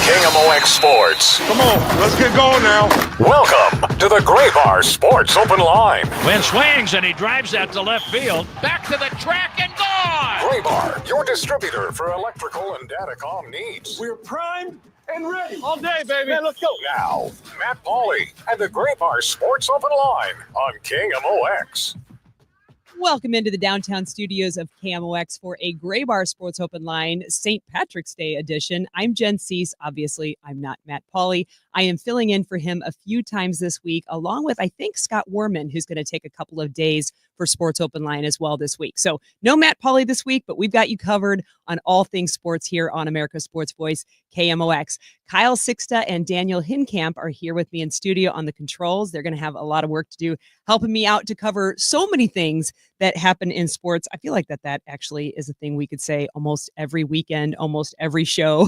KMOX Sports. Come on, let's get going now. Welcome to the Gray Bar Sports Open Line. Wind swings and he drives that to left field. Back to the track and gone! Gray Bar, your distributor for electrical and datacom needs. We're primed and ready. All day, baby. Man, let's go. Now, Matt Pauley and the Gray Bar Sports Open Line on KMOX. Welcome into the downtown studios of KMOX for a Gray Bar Sports Open Line St. Patrick's Day edition. I'm Jen Siess. Obviously, I'm not Matt Pauley. I am filling in for him a few times this week, along with, I think, Scott Warman, who's going to take a couple of days for Sports Open Line as well this week. So no Matt Pauley this week, but we've got you covered on all things sports here on America's Sports Voice, KMOX. Kyle Sixta and Daniel Hinkamp are here with me in studio on the controls. They're going to have a lot of work to do, helping me out to cover so many things that happen in sports. I feel like that actually is a thing we could say almost every weekend, almost every show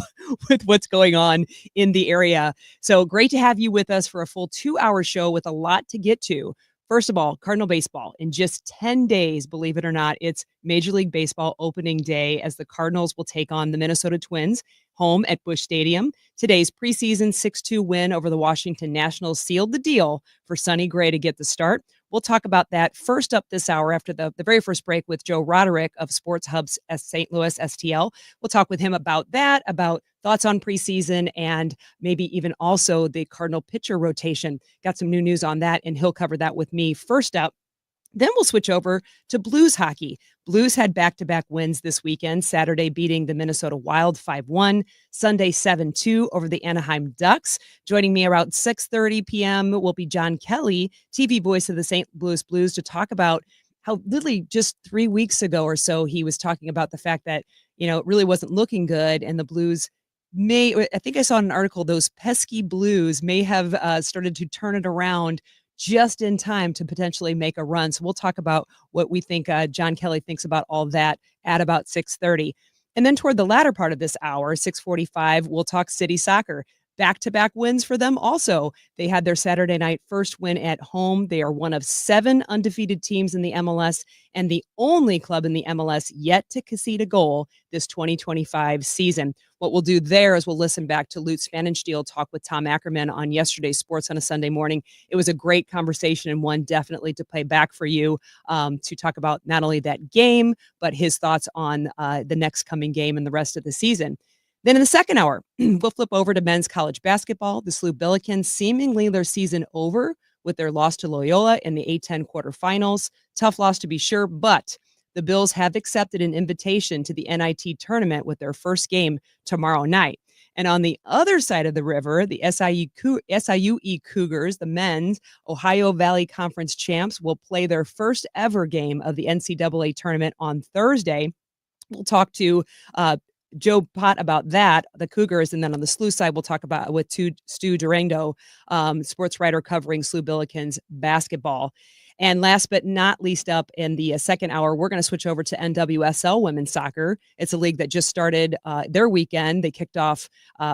with what's going on in the area. So great to have you with us for a full 2-hour show with a lot to get to. First of all, Cardinal baseball. In just 10 days, believe it or not, it's Major League Baseball opening day as the Cardinals will take on the Minnesota Twins home at Busch Stadium. Today's preseason 6-2 win over the Washington Nationals sealed the deal for Sonny Gray to get the start. We'll talk about that first up this hour after the very first break with Joe Roderick of Sports Hub's St. Louis STL. We'll talk with him about that, about thoughts on preseason, and maybe even also the Cardinal pitcher rotation. Got some new news on that, and he'll cover that with me. First up, then we'll switch over to Blues hockey. Blues had back-to-back wins this weekend, Saturday beating the Minnesota Wild 5-1, Sunday 7-2 over the Anaheim Ducks. Joining me around 6:30 p.m. will be John Kelly, TV voice of the St. Louis Blues, to talk about how literally just 3 weeks ago or so he was talking about the fact that, it really wasn't looking good, and the Blues I think I saw in an article, those pesky Blues may have started to turn it around just in time to potentially make a run. So we'll talk about what we think John Kelly thinks about all that at about 6:30. And then toward the latter part of this hour, 6:45, we'll talk City Soccer. Back-to-back wins for them also. They had their Saturday night first win at home. They are one of 7 undefeated teams in the MLS and the only club in the MLS yet to concede a goal this 2025 season. What we'll do there is we'll listen back to Lutz Pfannenstiel talk with Tom Ackerman on yesterday's Sports on a Sunday Morning. It was a great conversation and one definitely to play back for you to talk about not only that game, but his thoughts on the next coming game and the rest of the season. Then in the second hour, we'll flip over to men's college basketball. The SLU Billikens seemingly their season over with their loss to Loyola in the A-10 quarterfinals. Tough loss to be sure, but the Bills have accepted an invitation to the NIT tournament with their first game tomorrow night. And on the other side of the river, the SIUE Cougars, the men's Ohio Valley Conference champs, will play their first ever game of the NCAA tournament on Thursday. We'll talk to Joe Pott about that, the Cougars, and then on the SLU side, we'll talk about with Stu Durango, sports writer covering SLU Billikens basketball. And last but not least up in the second hour, we're going to switch over to NWSL women's soccer. It's a league that just started their weekend. They kicked off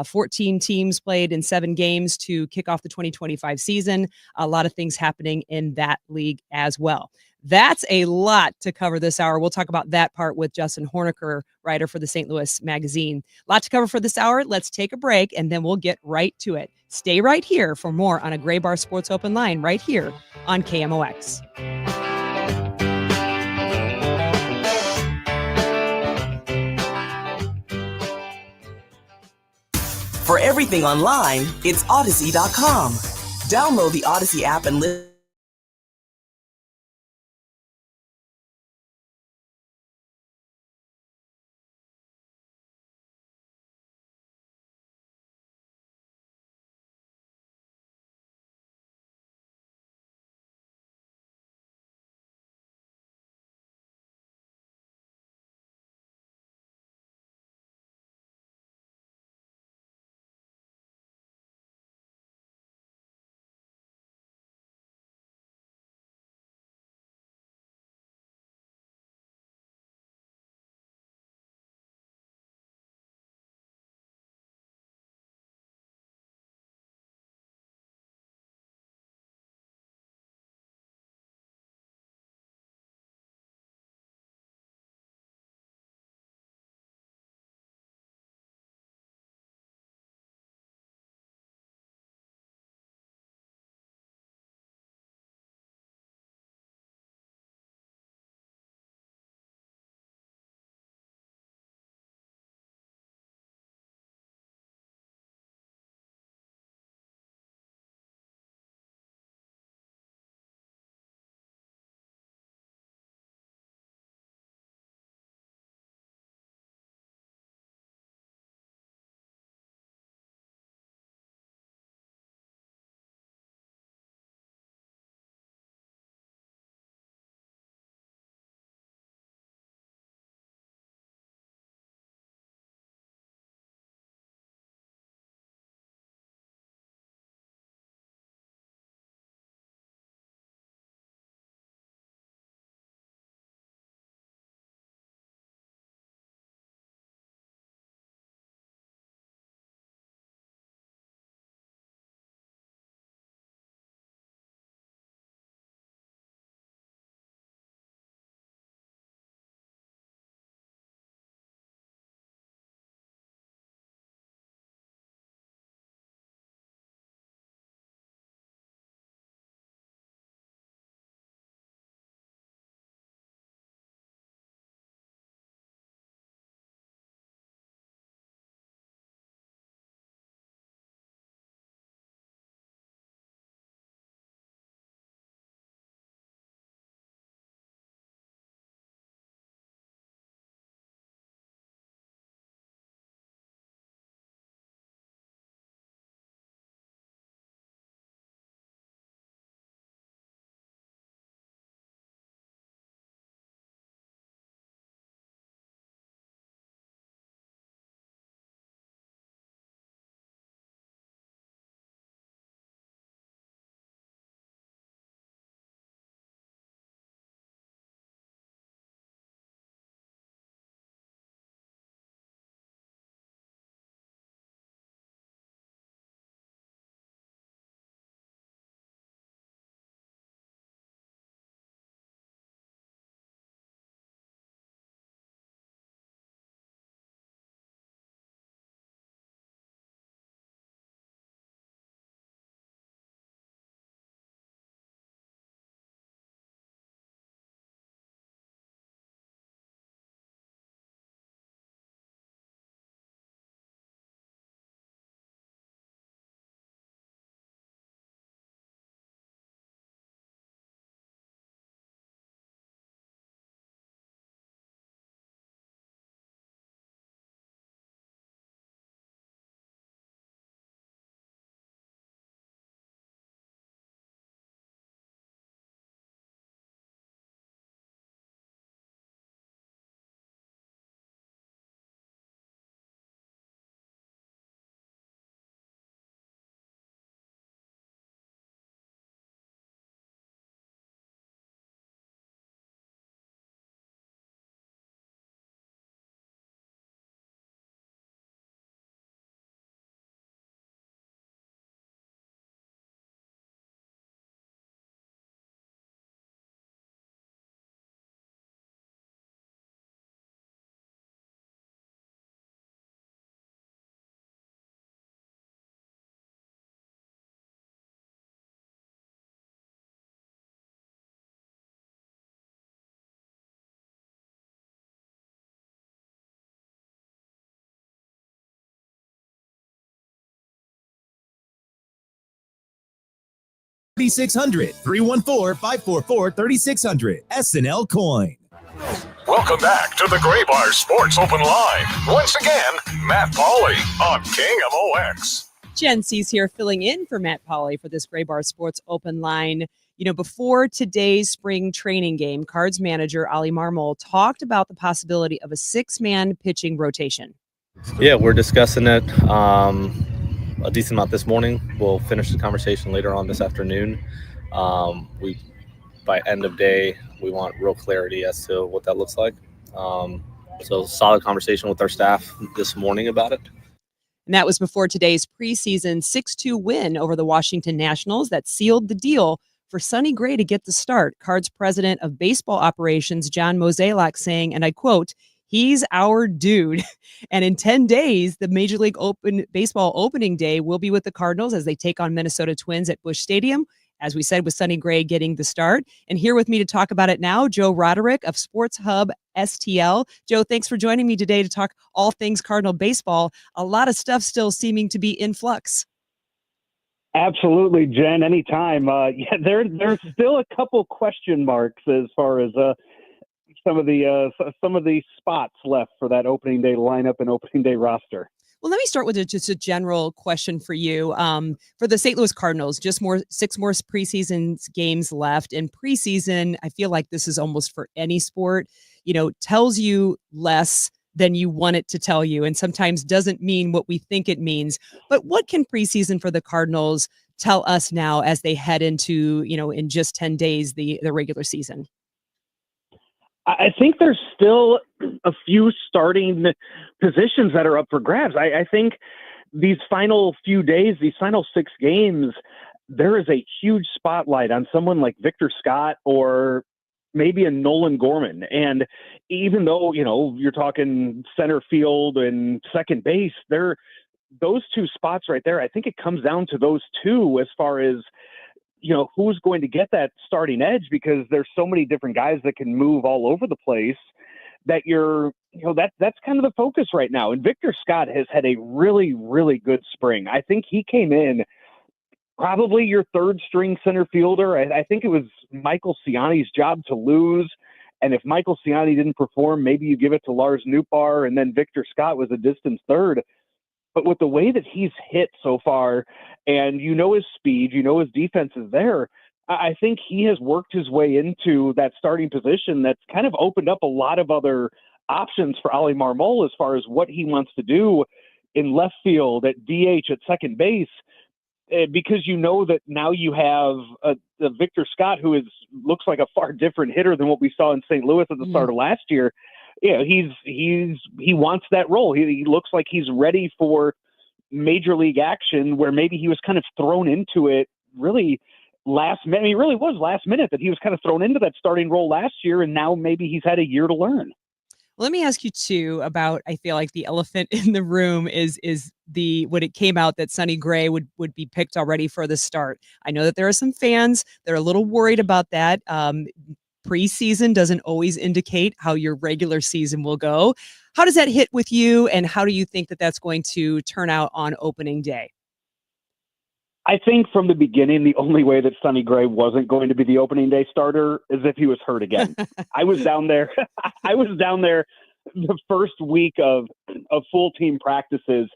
14 teams played in 7 games to kick off the 2025 season. A lot of things happening in that league as well. That's a lot to cover this hour. We'll talk about that part with Justin Horniker, writer for the St. Louis Magazine. A lot to cover for this hour. Let's take a break, and then we'll get right to it. Stay right here for more on a Gray Bar Sports Open Line right here on KMOX. For everything online, it's Odyssey.com. Download the Odyssey app and listen. 3600 314-544-3600 SNL Coin. Welcome back to the Gray Bar Sports Open Line. Once again, Matt Pauley on King MOX. Jen Siess here filling in for Matt Pauley for this Gray Bar Sports Open Line. You know, before today's spring training game, Cards manager Ali Marmol talked about the possibility of a 6-man pitching rotation. Yeah, we're discussing it a decent amount this morning. We'll finish the conversation later on this afternoon. By end of day, we want real clarity as to what that looks like. So solid conversation with our staff this morning about it. And that was before today's preseason 6-2 win over the Washington Nationals that sealed the deal for Sonny Gray to get the start. Cards president of baseball operations, John Mozeliak, saying, and I quote, "He's our dude." And in 10 days, the Major League Baseball opening day will be with the Cardinals as they take on Minnesota Twins at Busch Stadium. As we said, with Sonny Gray getting the start. And here with me to talk about it now, Joe Roderick of Sports Hub STL. Joe, thanks for joining me today to talk all things Cardinal baseball. A lot of stuff still seeming to be in flux. Absolutely, Jen. Anytime. There's still a couple question marks as far as some of the spots left for that opening day lineup and opening day roster. Well, let me start with just a general question for you. For the St. Louis Cardinals, just 6 more preseason games left. And preseason, I feel like this is almost for any sport, tells you less than you want it to tell you, and sometimes doesn't mean what we think it means. But what can preseason for the Cardinals tell us now as they head into, in just 10 days, the regular season? I think there's still a few starting positions that are up for grabs. I think these final few days, these final 6 games, there is a huge spotlight on someone like Victor Scott or maybe a Nolan Gorman. And even though, you're talking center field and second base, those 2 spots right there, I think it comes down to those 2 as far as, who's going to get that starting edge, because there's so many different guys that can move all over the place that that's kind of the focus right now. And Victor Scott has had a really, really good spring. I think he came in probably your 3rd string center fielder. I think it was Michael Ciani's job to lose. And if Michael Ciani didn't perform, maybe you give it to Lars Nootbaar, and then Victor Scott was a distant 3rd. But with the way that he's hit so far, and his speed, his defense is there, I think he has worked his way into that starting position that's kind of opened up a lot of other options for Ali Marmol as far as what he wants to do in left field, at DH, at second base, because that now you have the Victor Scott, who looks like a far different hitter than what we saw in St. Louis at the start of last year. Yeah, he wants that role. He looks like he's ready for major league action, where maybe he was kind of thrown into it really last minute. He really was last minute that he was kind of thrown into that starting role last year, and now maybe he's had a year to learn. Let me ask you too about, I feel like the elephant in the room is when it came out that Sonny Gray would be picked already for the start. I know that there are some fans that are a little worried about that. Preseason doesn't always indicate how your regular season will go. How does that hit with you, and how do you think that that's going to turn out on opening day? I think from the beginning, the only way that Sonny Gray wasn't going to be the opening day starter is if he was hurt again. I was down there the first week of full team practices,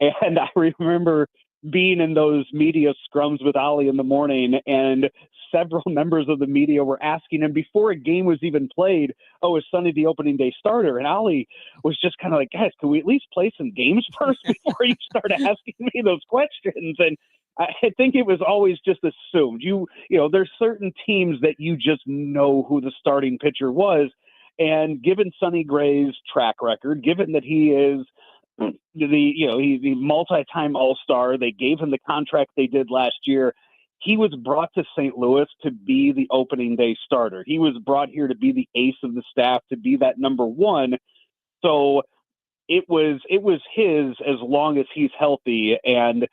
and I remember being in those media scrums with Ali in the morning, and several members of the media were asking him before a game was even played, "Oh, is Sonny the opening day starter?" And Ali was just kind of like, "Guys, can we at least play some games first before you start asking me those questions?" And I think it was always just assumed. There's certain teams that you just know who the starting pitcher was. And given Sonny Gray's track record, given that he is he's the multi-time All-Star, they gave him the contract they did last year. He was brought to St. Louis to be the opening day starter. He was brought here to be the ace of the staff, to be that number 1. So it was his as long as he's healthy. And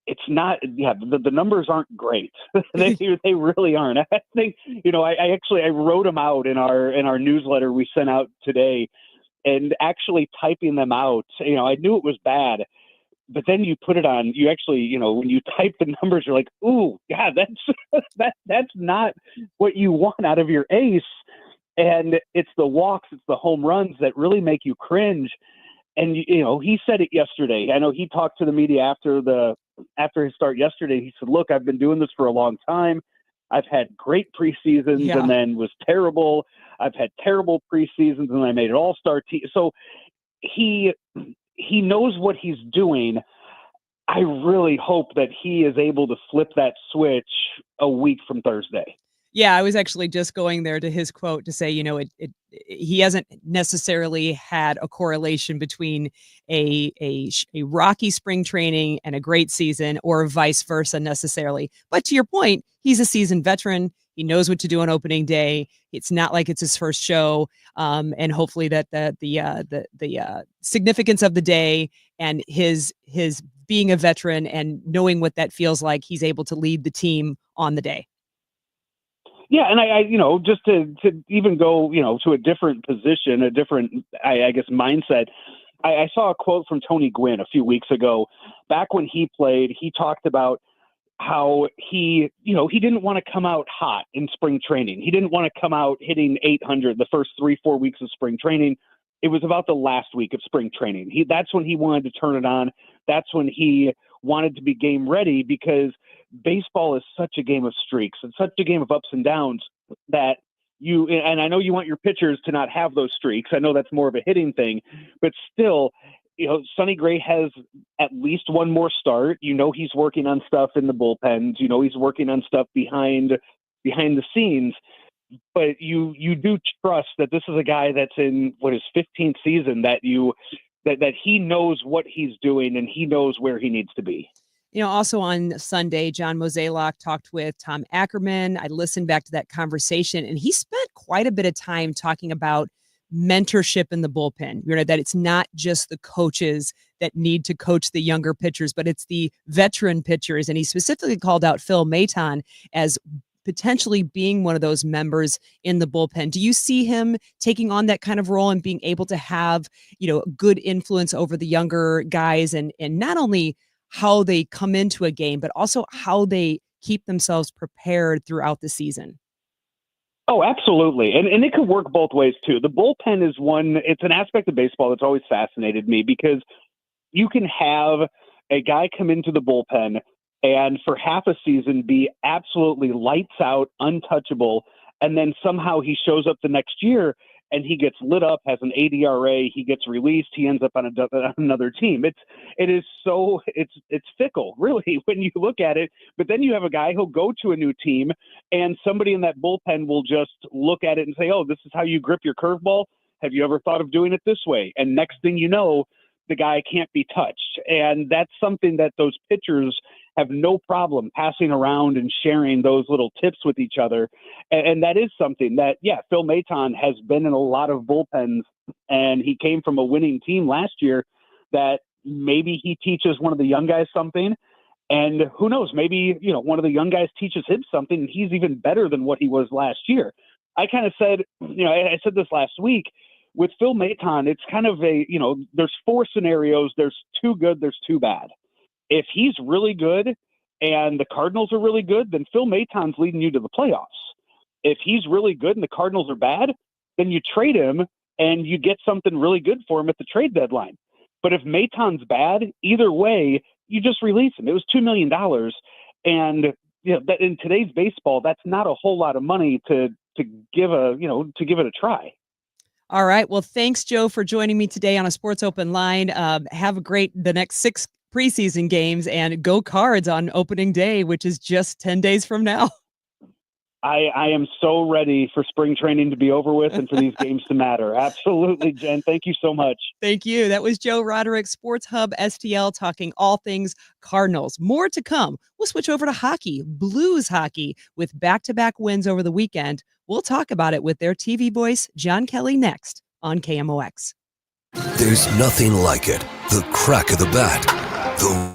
it's not, the numbers aren't great. they really aren't. I think, I wrote them out in our newsletter we sent out today, and actually typing them out, I knew it was bad. but then you put it on, you actually, when you type the numbers, you're like, ooh, God, that's not what you want out of your ace. And it's the walks, it's the home runs that really make you cringe. And, he said it yesterday. I know he talked to the media after his start yesterday. He said, look, I've been doing this for a long time. I've had great preseasons and then was terrible. I've had terrible preseasons and I made an all-star team. So he knows what he's doing. I really hope that he is able to flip that switch a week from Thursday. Yeah, I was actually just going there to his quote to say, he hasn't necessarily had a correlation between a rocky spring training and a great season, or vice versa necessarily. But to your point, he's a seasoned veteran. He knows what to do on opening day. It's not like it's his first show, and hopefully that the significance of the day and his being a veteran and knowing what that feels like, he's able to lead the team on the day. Yeah, and I just to even go, to a different position, a different, I guess, mindset. I saw a quote from Tony Gwynn a few weeks ago. Back when he played, he talked about how he didn't want to come out hot in spring training. He didn't want to come out hitting 800 the first 3-4 weeks of spring training. It was about the last week of spring training. That's when he wanted to turn it on. That's when he wanted to be game ready, because baseball is such a game of streaks and such a game of ups and downs that and I know you want your pitchers to not have those streaks. I know that's more of a hitting thing, but still, Sonny Gray has at least one more start. He's working on stuff in the bullpens. He's working on stuff behind the scenes. But you do trust that this is a guy that's in his 15th season, that he knows what he's doing and he knows where he needs to be. Also on Sunday, John Mozeliak talked with Tom Ackerman. I listened back to that conversation, and he spent quite a bit of time talking about mentorship in the bullpen. That it's not just the coaches that need to coach the younger pitchers, but it's the veteran pitchers. And he specifically called out Phil Maton as potentially being one of those members in the bullpen. Do you see him taking on that kind of role and being able to have, good influence over the younger guys, and not only how they come into a game, but also how they keep themselves prepared throughout the season? Oh, absolutely. And it could work both ways too. The bullpen is it's an aspect of baseball that's always fascinated me, because you can have a guy come into the bullpen and for half a season be absolutely lights out, untouchable, and then somehow he shows up the next year and he gets lit up, has an ADRA, he gets released, he ends up on another team. It's fickle, really, when you look at it. But then you have a guy who'll go to a new team, and somebody in that bullpen will just look at it and say, "Oh, this is how you grip your curveball. Have you ever thought of doing it this way?" And next thing you know, the guy can't be touched. And that's something that those pitchers have no problem passing around and sharing those little tips with each other. And that is something that, Phil Maton has been in a lot of bullpens, and he came from a winning team last year, that maybe he teaches one of the young guys something. And who knows, maybe, one of the young guys teaches him something and he's even better than what he was last year. I kind of said, I said this last week, with Phil Maton, it's kind of there's 4 scenarios. There's 2 good, there's 2 bad. If he's really good and the Cardinals are really good, then Phil Maton's leading you to the playoffs. If he's really good and the Cardinals are bad, then you trade him and you get something really good for him at the trade deadline. But if Maton's bad, either way, you just release him. It was $2 million. And that in today's baseball, that's not a whole lot of money to give it a try. All right. Well, thanks, Joe, for joining me today on a Sports Open Line. Have the next 6 preseason games, and go Cards on opening day, which is just 10 days from now. I am so ready for spring training to be over with and for these games to matter. Absolutely, Jen. Thank you so much. Thank you. That was Joe Roderick, Sports Hub STL, talking all things Cardinals. More to come. We'll switch over to hockey, Blues hockey, with back-to-back wins over the weekend. We'll talk about it with their TV voice, John Kelly, next on KMOX. There's nothing like it. The crack of the bat, the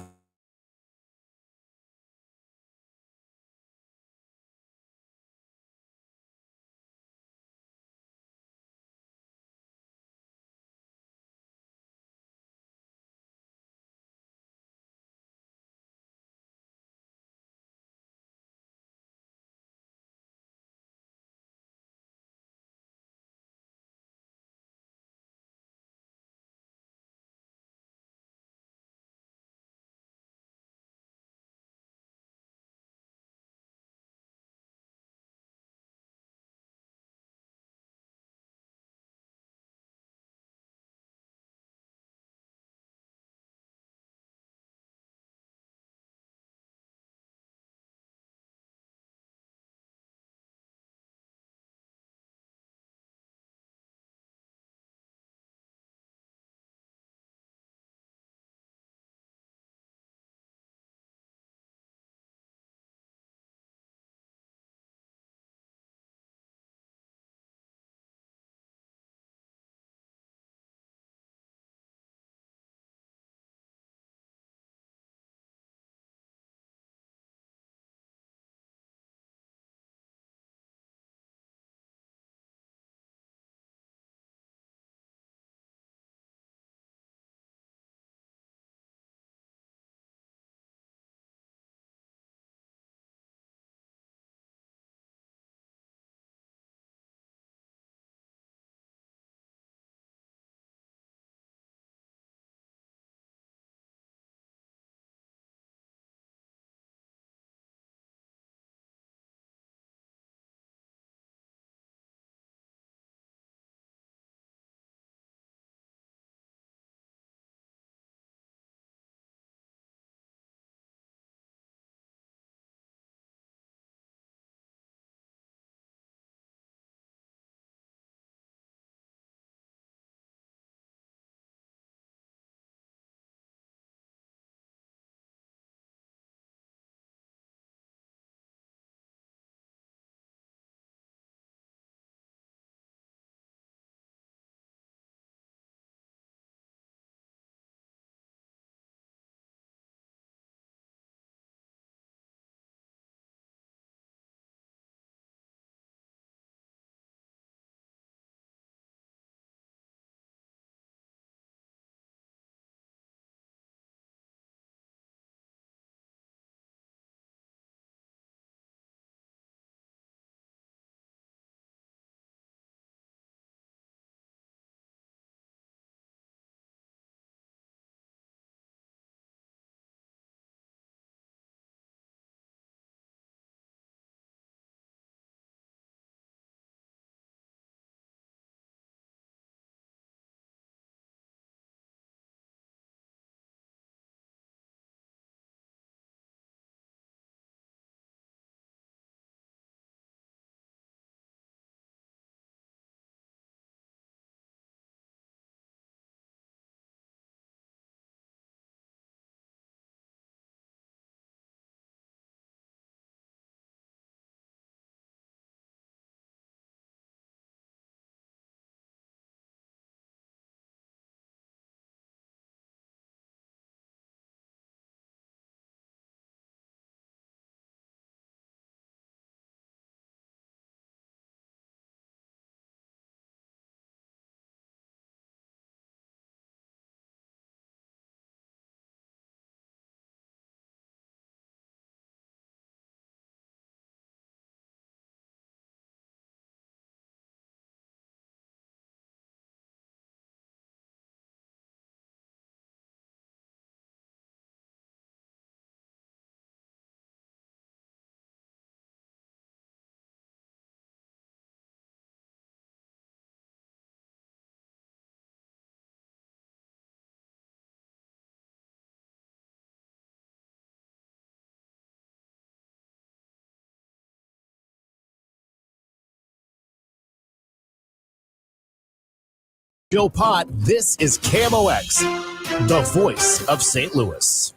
Joe Pott, this is KMOX, the voice of St. Louis.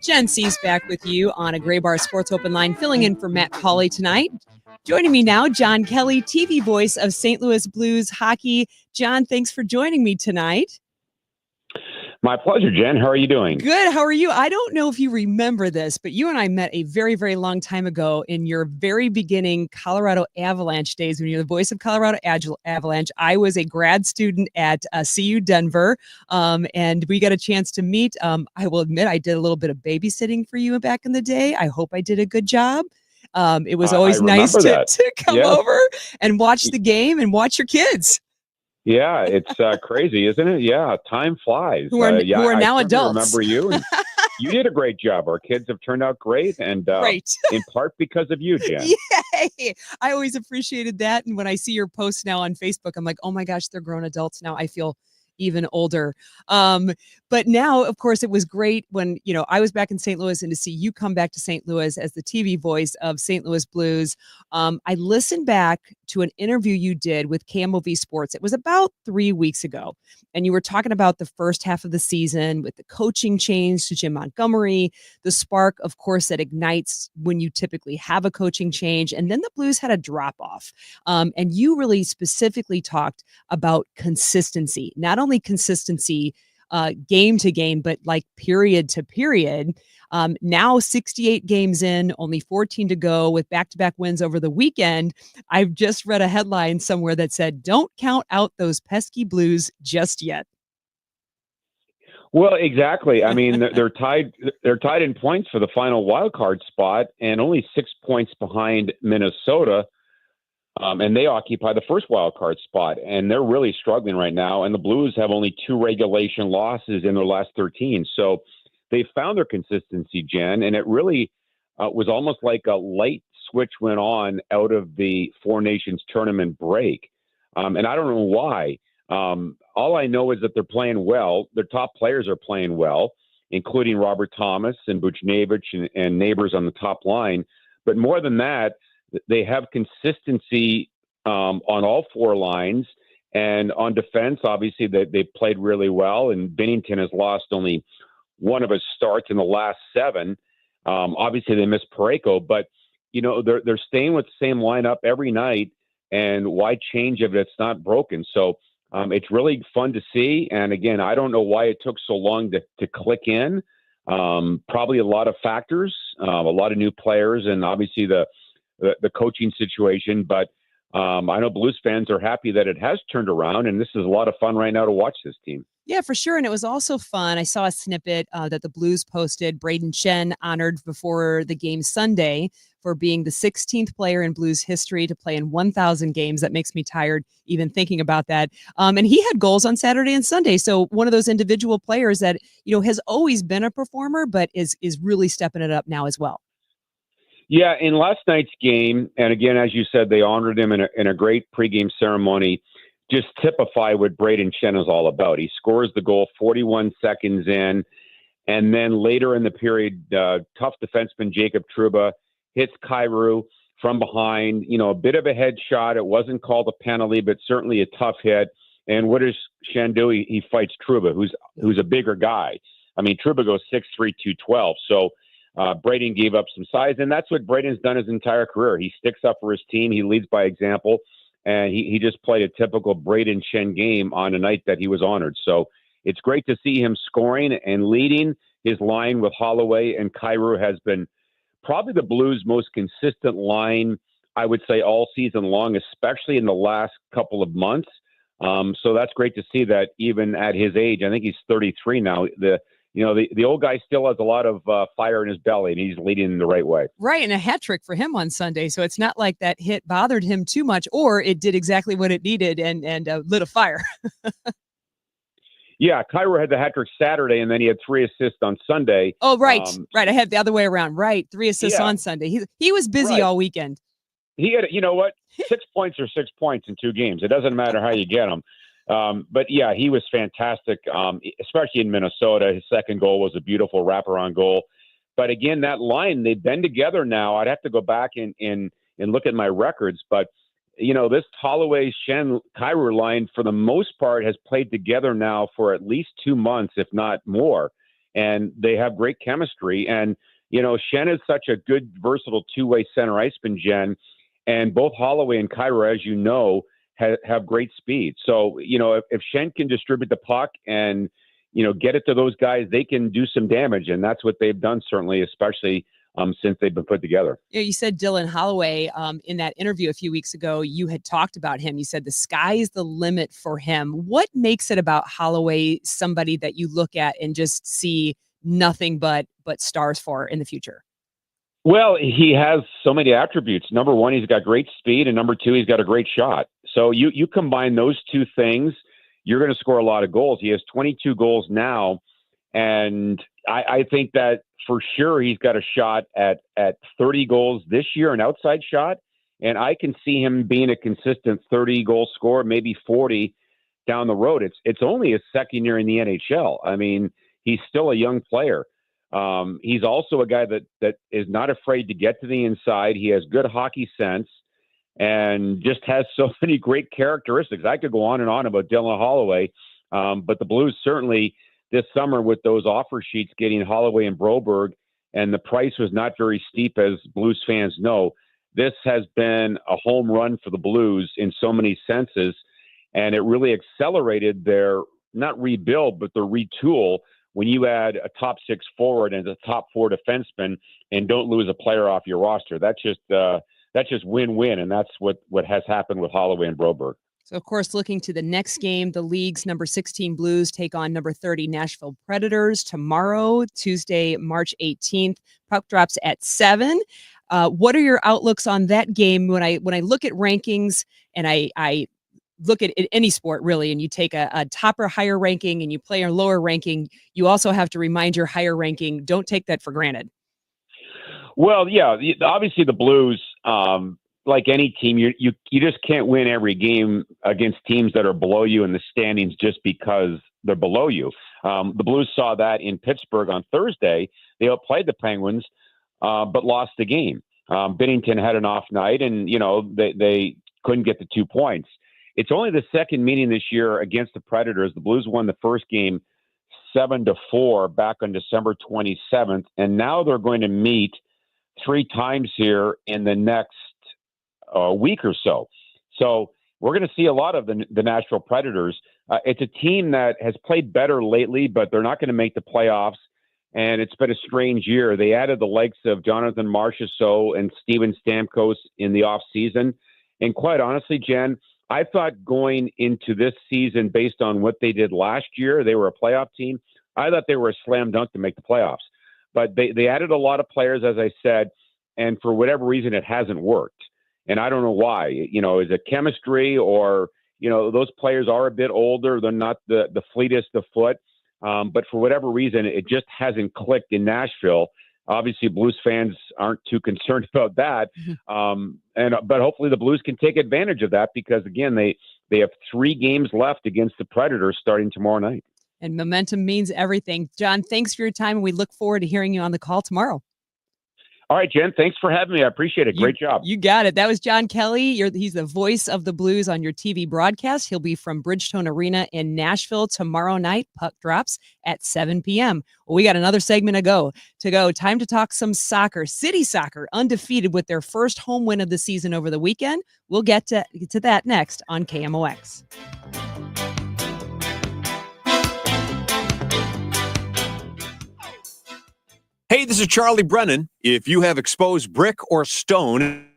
Jen Siess back with you on a Gray Bar Sports Open Line, filling in for Matt Pauley tonight. Joining me now, John Kelly, TV voice of St. Louis Blues hockey. John, thanks for joining me tonight. My pleasure, Jen. How are you doing? Good. How are you? I don't know if you remember this, but you and I met a very, very long time ago in your very beginning Colorado Avalanche days when you're the voice of Colorado Avalanche. I was a grad student at CU Denver, and we got a chance to meet. I will admit I did a little bit of babysitting for you back in the day. I hope I did a good job. It was always nice to come over and watch the game and watch your kids. Yeah, it's crazy, isn't it? Yeah, time flies. Who are now adults. I remember you. And you did a great job. Our kids have turned out great, and in part because of you, Jen. Yay! I always appreciated that. And when I see your posts now on Facebook, I'm like, oh my gosh, they're grown adults now. I feel even older. But now, of course, it was great when, I was back in St. Louis, and to see you come back to St. Louis as the TV voice of St. Louis Blues. I listened back to an interview you did with KMOV Sports. It was about 3 weeks ago. And you were talking about the first half of the season with the coaching change to Jim Montgomery, the spark, of course, that ignites when you typically have a coaching change. And then the Blues had a drop off. And you really specifically talked about consistency, not only consistency game to game, but like period to period. Now 68 games in, only 14 to go with back-to-back wins over the weekend. I've just read a headline somewhere that said, don't count out those pesky Blues just yet. Well, exactly. I mean, they're tied in points for the final wild card spot, and only 6 points behind Minnesota. And they occupy the first wild card spot, and they're really struggling right now. And the Blues have only 2 regulation losses in their last 13. So they found their consistency, Jen, and it really was almost like a light switch went on out of the Four Nations tournament break. And I don't know why. All I know is that they're playing well. Their top players are playing well, including Robert Thomas and Buchnevich and Neighbors on the top line. But more than that, they have consistency on all 4 lines. And on defense, obviously, they played really well. And Binnington has lost only one of his starts in the last 7. Obviously, they missed Parayko. But, they're staying with the same lineup every night. And why change if it's not broken? So it's really fun to see. And, again, I don't know why it took so long to click in. Probably a lot of factors, a lot of new players, and obviously the coaching situation, but I know Blues fans are happy that it has turned around, and this is a lot of fun right now to watch this team. Yeah, for sure. And it was also fun. I saw a snippet that the Blues posted. Braden Shen honored before the game Sunday for being the 16th player in Blues history to play in 1,000 games. That makes me tired even thinking about that. And he had goals on Saturday and Sunday. So one of those individual players that, has always been a performer, but is really stepping it up now as well. Yeah, in last night's game, and again, as you said, they honored him in a great pregame ceremony, just typify what Braden Shen is all about. He scores the goal 41 seconds in, and then later in the period, tough defenseman Jacob Trouba hits Kyrou from behind, a bit of a headshot. It wasn't called a penalty, but certainly a tough hit. And what does Shen do? He fights Trouba, who's a bigger guy. I mean, Trouba goes 6'3", 212, so Braden gave up some size, and that's what Braden's done his entire career. He sticks up for his team. He leads by example, and he just played a typical Braden Shen game on a night that he was honored. So it's great to see him scoring and leading. His line with Holloway and Kyrou has been probably the Blues' most consistent line, I would say, all season long, especially in the last couple of months. So that's great to see that even at his age. I think he's 33 now. The old guy still has a lot of fire in his belly, and he's leading in the right way. Right, and a hat trick for him on Sunday. So it's not like that hit bothered him too much, or it did exactly what it needed and lit a fire. Yeah, Kyrou had the hat trick Saturday, and then he had 3 assists on Sunday. Oh, right, right. I had the other way around. Right, 3 assists on Sunday. He was busy all weekend. He had, 6 points or 6 points in 2 games. It doesn't matter how you get them. But yeah, he was fantastic, especially in Minnesota. His second goal was a beautiful wraparound goal. But again, that line, they've been together now. I'd have to go back and look at my records, but this Holloway, Shen, Kyrou line, for the most part, has played together now for at least 2 months, if not more. And they have great chemistry. And, Shen is such a good, versatile two-way center iceman, Jen. And both Holloway and Kyrou, as you know, have great speed. So, if Shen can distribute the puck and, get it to those guys, they can do some damage. And that's what they've done, certainly, especially since they've been put together. You said Dylan Holloway in that interview a few weeks ago. You had talked about him. You said the sky's the limit for him. What makes it about Holloway somebody that you look at and just see nothing but stars for in the future? Well, he has so many attributes. Number one, he's got great speed, and number two, he's got a great shot. So you combine those two things, you're going to score a lot of goals. He has 22 goals now, and I think that for sure he's got a shot at 30 goals this year, an outside shot, and I can see him being a consistent 30-goal scorer, maybe 40 down the road. It's only his second year in the NHL. I mean, he's still a young player. He's also a guy that is not afraid to get to the inside. He has good hockey sense and just has so many great characteristics. I could go on and on about Dylan Holloway, but the Blues certainly this summer with those offer sheets getting Holloway and Broberg, and the price was not very steep, as Blues fans know. This has been a home run for the Blues in so many senses, and it really accelerated their, not rebuild, but their retool when you add a top six forward and a top four defenseman and don't lose a player off your roster. That's just win-win, and that's what has happened with Holloway and Broberg. So, of course, looking to the next game, the league's number 16 Blues take on number 30 Nashville Predators tomorrow, Tuesday, March 18th. Puck drops at 7. What are your outlooks on that game? When I look at rankings, and I look at any sport really, and you take a top or higher ranking and you play a lower ranking, you also have to remind your higher ranking, don't take that for granted. Well, yeah, obviously the Blues, like any team, you just can't win every game against teams that are below you in the standings just because they're below you. The Blues saw that in Pittsburgh on Thursday. They outplayed the Penguins, but lost the game. Binnington had an off night, and they couldn't get the 2 points. It's only the second meeting this year against the Predators. The Blues won the first game 7-4 back on December 27th, and now they're going to meet 3 times here in the next week or so. So we're going to see a lot of the Nashville Predators. It's a team that has played better lately, but they're not going to make the playoffs, and it's been a strange year. They added the likes of Jonathan Marchessault and Steven Stamkos in the offseason, and quite honestly, Jen, I thought going into this season, based on what they did last year, they were a playoff team. I thought they were a slam dunk to make the playoffs. But they added a lot of players, as I said, and for whatever reason, it hasn't worked. And I don't know why. Is it chemistry, or, those players are a bit older. They're not the fleetest of foot. But for whatever reason, it just hasn't clicked in Nashville. Obviously, Blues fans aren't too concerned about that. But hopefully the Blues can take advantage of that, because, again, they have 3 games left against the Predators starting tomorrow night. And momentum means everything. John, thanks for your time, and we look forward to hearing you on the call tomorrow. All right, Jen, thanks for having me. I appreciate it. Great job. You got it. That was John Kelly. He's the voice of the Blues on your TV broadcast. He'll be from Bridgestone Arena in Nashville tomorrow night. Puck drops at 7 p.m. Well, we got another segment to go. Time to talk some soccer. City Soccer, undefeated with their first home win of the season over the weekend. We'll get to that next on KMOX. Hey, this is Charlie Brennan. If you have exposed brick or stone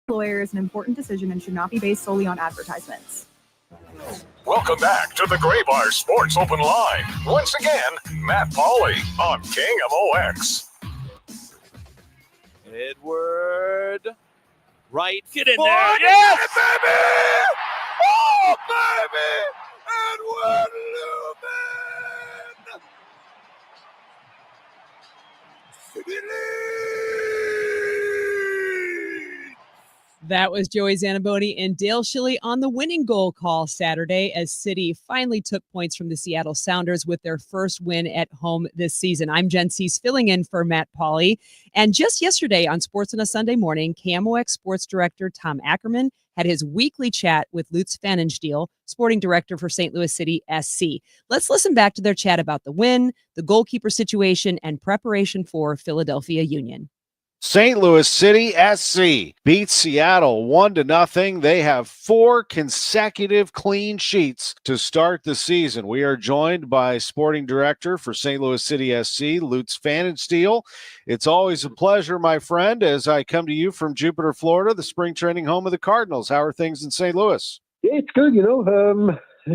Lawyer is an important decision and should not be based solely on advertisements. Welcome back to the Gray Bar Sports Open Line. Once again, Matt Pauley on King MOX. Edward, right. Get in foot. there. Yes, baby! Oh, baby! Edward Lubin! That was Joey Zanaboni and Dale Schilly on the winning goal call Saturday as City finally took points from the Seattle Sounders with their first win at home this season. I'm Jen Siess filling in for Matt Pauley. And just yesterday on Sports on a Sunday Morning, KMOX Sports Director Tom Ackerman had his weekly chat with Lutz Pfannenstiel, sporting director for St. Louis City SC. Let's listen back to their chat about the win, the goalkeeper situation, and preparation for Philadelphia Union. St. Louis City SC beats Seattle 1-0. They have 4 consecutive clean sheets to start the season. We are joined by sporting director for St. Louis City SC, Lutz Pfannenstiel. It's always a pleasure, my friend, as I come to you from Jupiter, Florida, the spring training home of the Cardinals. How are things in St. Louis? Yeah, it's good,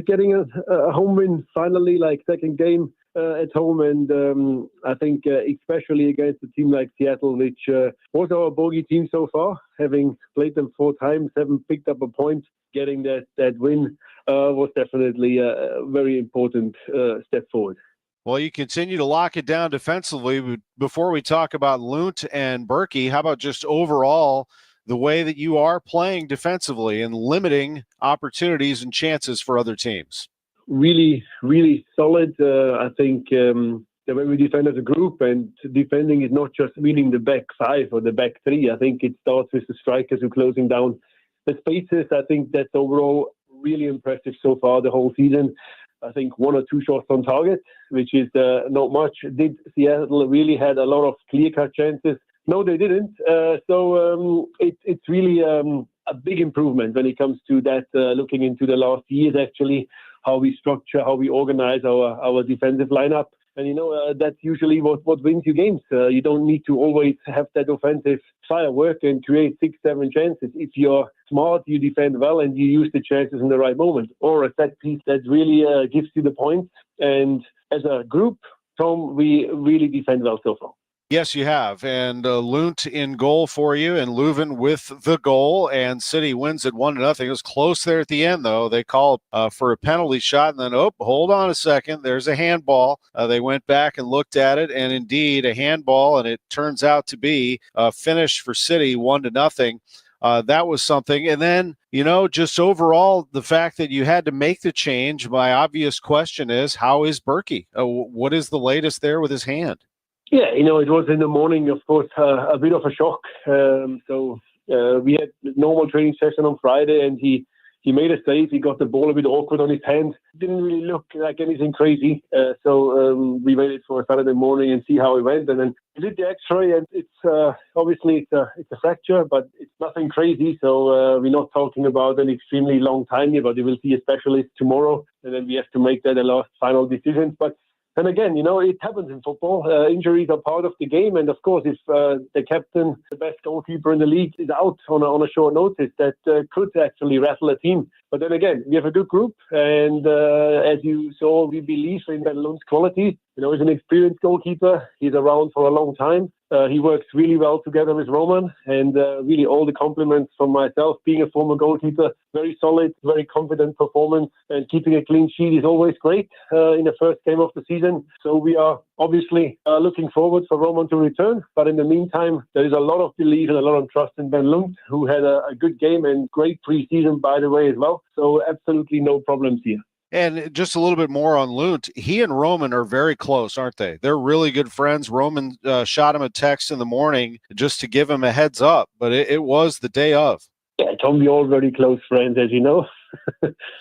getting a home win finally, like second game at home, and I think especially against a team like Seattle, which was our bogey team so far, having played them 4 times, haven't picked up a point. Getting that win was definitely a very important step forward. Well, you continue to lock it down defensively. But before we talk about Lund and Berkey, how about just overall the way that you are playing defensively and limiting opportunities and chances for other teams? Really, really solid. I think the way we defend as a group, and defending is not just meaning the back 5 or the back 3. I think it starts with the strikers who are closing down the spaces. I think that's overall really impressive so far the whole season. I think 1 or 2 shots on target, which is not much. Did Seattle really had a lot of clear-cut chances? No, they didn't. So it's really a big improvement when it comes to that, looking into the last years, actually, how we structure, how we organize our defensive lineup. And, that's usually what wins you games. You don't need to always have that offensive firework and create 6, 7 chances. If you're smart, you defend well, and you use the chances in the right moment. Or a set piece that really gives you the points. And as a group, Tom, we really defend well so far. Yes, you have. And Lund in goal for you, and Leuven with the goal, and City wins at 1-0. It was close there at the end, though. They called for a penalty shot, and then, hold on a second. There's a handball. They went back and looked at it, and indeed a handball, and it turns out to be a finish for City, 1-0. That was something. And then, just overall, the fact that you had to make the change, my obvious question is, how is Berkey? What is the latest there with his hand? Yeah, it was in the morning, of course, a bit of a shock. So we had normal training session on Friday, and he made a save. He got the ball a bit awkward on his hand. Didn't really look like anything crazy. So we waited for Saturday morning and see how it went. And then we did the X-ray, and it's obviously it's a fracture, but it's nothing crazy. So we're not talking about an extremely long time here, but we will see a specialist tomorrow, and then we have to make that a last final decision. But and again, it happens in football. Injuries are part of the game. And of course, if the captain, the best goalkeeper in the league, is out on a short notice, that could actually rattle a team. But then again, we have a good group. And as you saw, we believe in Ben Lund's quality. He's an experienced goalkeeper. He's around for a long time. He works really well together with Roman, and really all the compliments from myself, being a former goalkeeper. Very solid, very confident performance, and keeping a clean sheet is always great in the first game of the season. So we are obviously looking forward for Roman to return. But in the meantime, there is a lot of belief and a lot of trust in Ben Lund, who had a good game and great preseason, by the way, as well. So absolutely no problems here. And just a little bit more on Lund. He and Roman are very close, aren't they? They're really good friends. Roman shot him a text in the morning just to give him a heads up, but it was the day of. Yeah, Tom, we're all very close friends, as you know.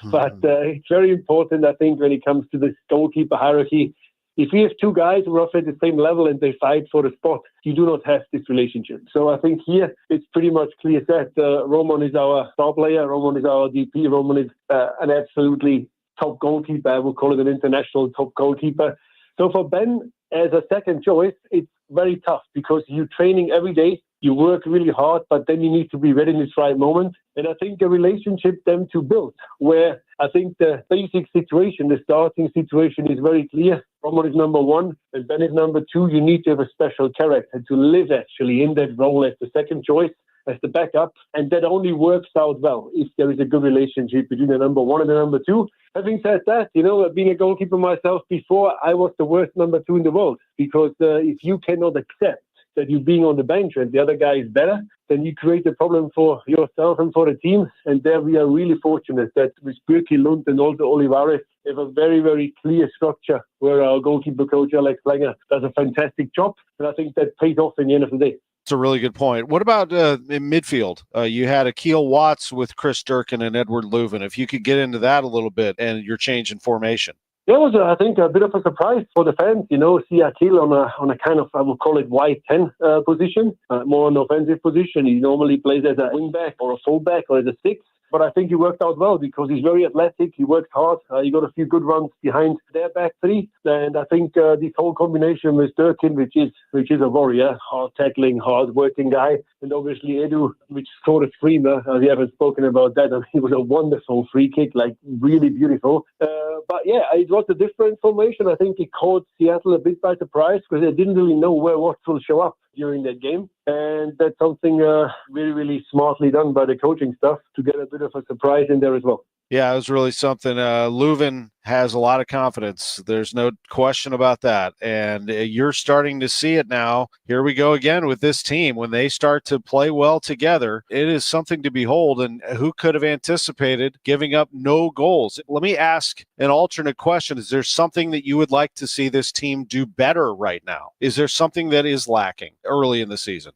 But it's very important, I think, when it comes to this goalkeeper hierarchy. If we have 2 guys who are at the same level and they fight for the spot, you do not have this relationship. So I think here it's pretty much clear set. Roman is our star player. Roman is our DP. Roman is an absolutely top goalkeeper. I would call it an international top goalkeeper. So for Ben, as a second choice, it's very tough because you're training every day. You work really hard, but then you need to be ready in this right moment. And I think a relationship them to build, where I think the basic situation, the starting situation is very clear. Roman is number one and Ben is number two. You need to have a special character to live actually in that role as the second choice, as the backup. And that only works out well if there is a good relationship between the number one and the number two. Having said that, being a goalkeeper myself before, I was the worst number two in the world, because if you cannot accept that you being on the bench and the other guy is better, then you create a problem for yourself and for the team. And there we are really fortunate that with Birki Lund and also Olivares have a very, very clear structure where our goalkeeper coach, Alex Langer, does a fantastic job. And I think that pays off in the end of the day. It's a really good point. What about in midfield? You had Akil Watts with Chris Durkin and Edward Leuven. If you could get into that a little bit and your change in formation. It was, I think, a bit of a surprise for the fans, see Akil on a kind of, I would call it, wide 10 position, more an offensive position. He normally plays as a wing-back or a full-back or as a 6. But I think he worked out well because he's very athletic. He worked hard. He got a few good runs behind their back three. And I think this whole combination with Durkin, which is a warrior, hard tackling, hard working guy, and obviously Edu, which scored a screamer. We haven't spoken about that. It was a wonderful free kick, like really beautiful. But yeah, it was a different formation. I think it caught Seattle a bit by surprise because they didn't really know where Watts will show up during that game. And that's something really, really smartly done by the coaching staff to get a bit of a surprise in there as well. Yeah, it was really something. Leuven has a lot of confidence. There's no question about that. And you're starting to see it now. Here we go again with this team. When they start to play well together, it is something to behold. And who could have anticipated giving up no goals? Let me ask an alternate question. Is there something that you would like to see this team do better right now? Is there something that is lacking early in the season?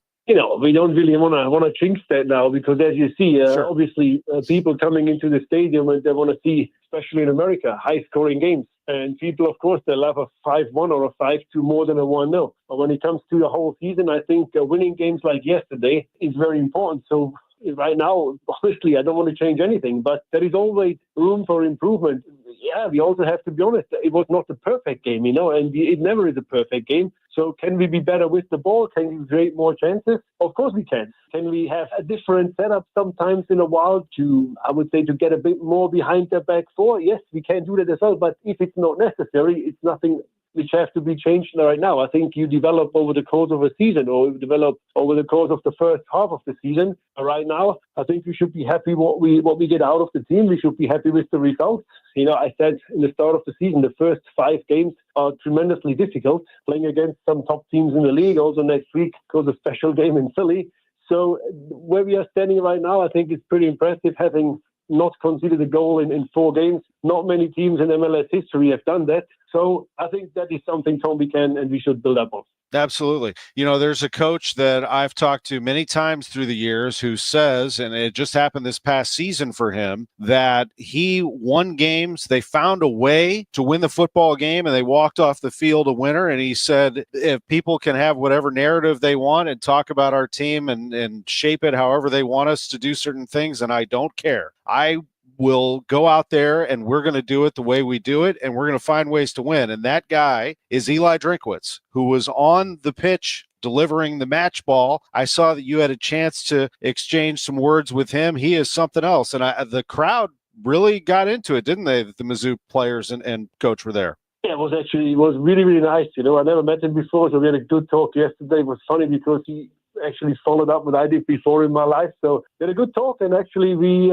We don't really want to jinx that now because, as you see, obviously people coming into the stadium and they want to see, especially in America, high-scoring games. And people, of course, they love a 5-1 or a 5-2 more than a 1-0. But when it comes to the whole season, I think winning games like yesterday is very important. So right now, honestly, I don't want to change anything, but there is always room for improvement. Yeah, we also have to be honest, it was not a perfect game, and it never is a perfect game. So can we be better with the ball? Can we create more chances? Of course we can. Can we have a different setup sometimes in a while to get a bit more behind the back four? Yes, we can do that as well. But if it's not necessary, it's nothing which has to be changed right now. I think you develop over the course of a season or you develop over the course of the first half of the season. Right now, I think we should be happy what we get out of the team. We should be happy with the results. I said in the start of the season, the first 5 games are tremendously difficult, playing against some top teams in the league. Also next week goes a special game in Philly. So where we are standing right now, I think it's pretty impressive, having not conceded a goal in 4 games. Not many teams in MLS history have done that. So I think that is something Tommy can and we should build up on. Absolutely. There's a coach that I've talked to many times through the years who says, and it just happened this past season for him, that he won games. They found a way to win the football game and they walked off the field a winner. And he said, if people can have whatever narrative they want and talk about our team and shape it however they want us to do certain things, and I don't care. I will go out there and we're going to do it the way we do it, and we're going to find ways to win. And that guy is Eli Drinkwitz, who was on the pitch delivering the match ball. I saw that you had a chance to exchange some words with him. He is something else. And the crowd really got into it, didn't they? That the Mizzou players and coach were there. Yeah, it was really, really nice. I never met him before, so we had a good talk yesterday. It was funny because he actually followed up what I did before in my life. So we had a good talk, and actually we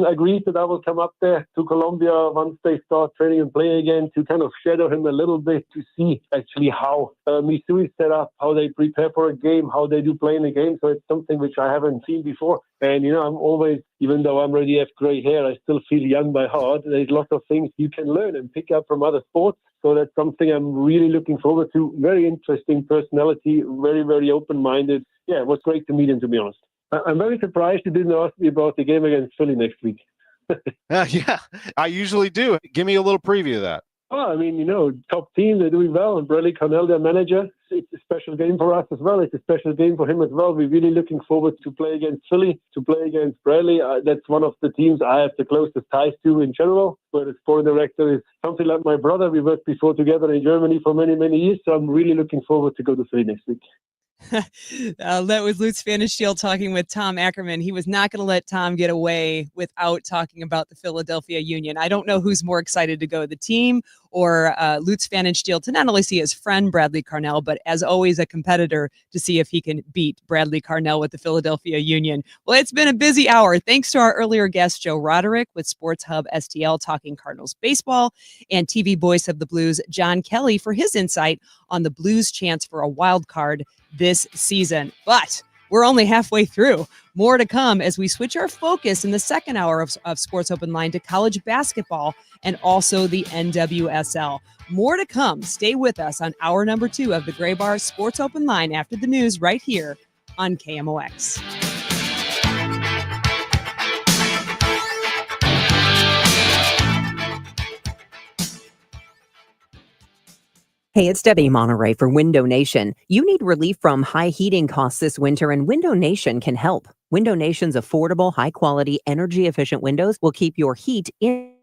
agreed that I will come up there to Colombia once they start training and playing again to kind of shadow him a little bit to see actually how Mizzou is set up, how they prepare for a game, how they do play in a game. So it's something which I haven't seen before. And, I'm always, even though I'm already have gray hair, I still feel young by heart. There's lots of things you can learn and pick up from other sports. So that's something I'm really looking forward to. Very interesting personality, very, very open-minded. Yeah, it was great to meet him, to be honest. I'm very surprised you didn't ask me about the game against Philly next week. Yeah, I usually do. Give me a little preview of that. Oh, top team, they're doing well. And Bradley Cornell, their manager, it's a special game for us as well. It's a special game for him as well. We're really looking forward to play against Philly, to play against Bradley. That's one of the teams I have the closest ties to in general. But the sport director is something like my brother. We worked before together in Germany for many, many years. So I'm really looking forward to go to Philly next week. That was Lutz Pfannenstiel talking with Tom Ackerman. He was not going to let Tom get away without talking about the Philadelphia Union. I don't know who's more excited to go, the team or Lutz Pfannenstiel, to not only see his friend Bradley Carnell, but as always a competitor to see if he can beat Bradley Carnell with the Philadelphia Union. Well, it's been a busy hour. Thanks to our earlier guest, Joe Roderick with Sports Hub STL talking Cardinals baseball, and TV voice of the Blues, John Kelly, for his insight on the Blues' chance for a wild card this season. But we're only halfway through. More to come as we switch our focus in the second hour of Sports Open Line to college basketball and also the NWSL. More to come. Stay with us on hour number 2 of the Gray Bar Sports Open Line after the news right here on KMOX. Hey, it's Debbie Monterey for Window Nation. You need relief from high heating costs this winter, and Window Nation can help. Window Nation's affordable, high-quality, energy-efficient windows will keep your heat in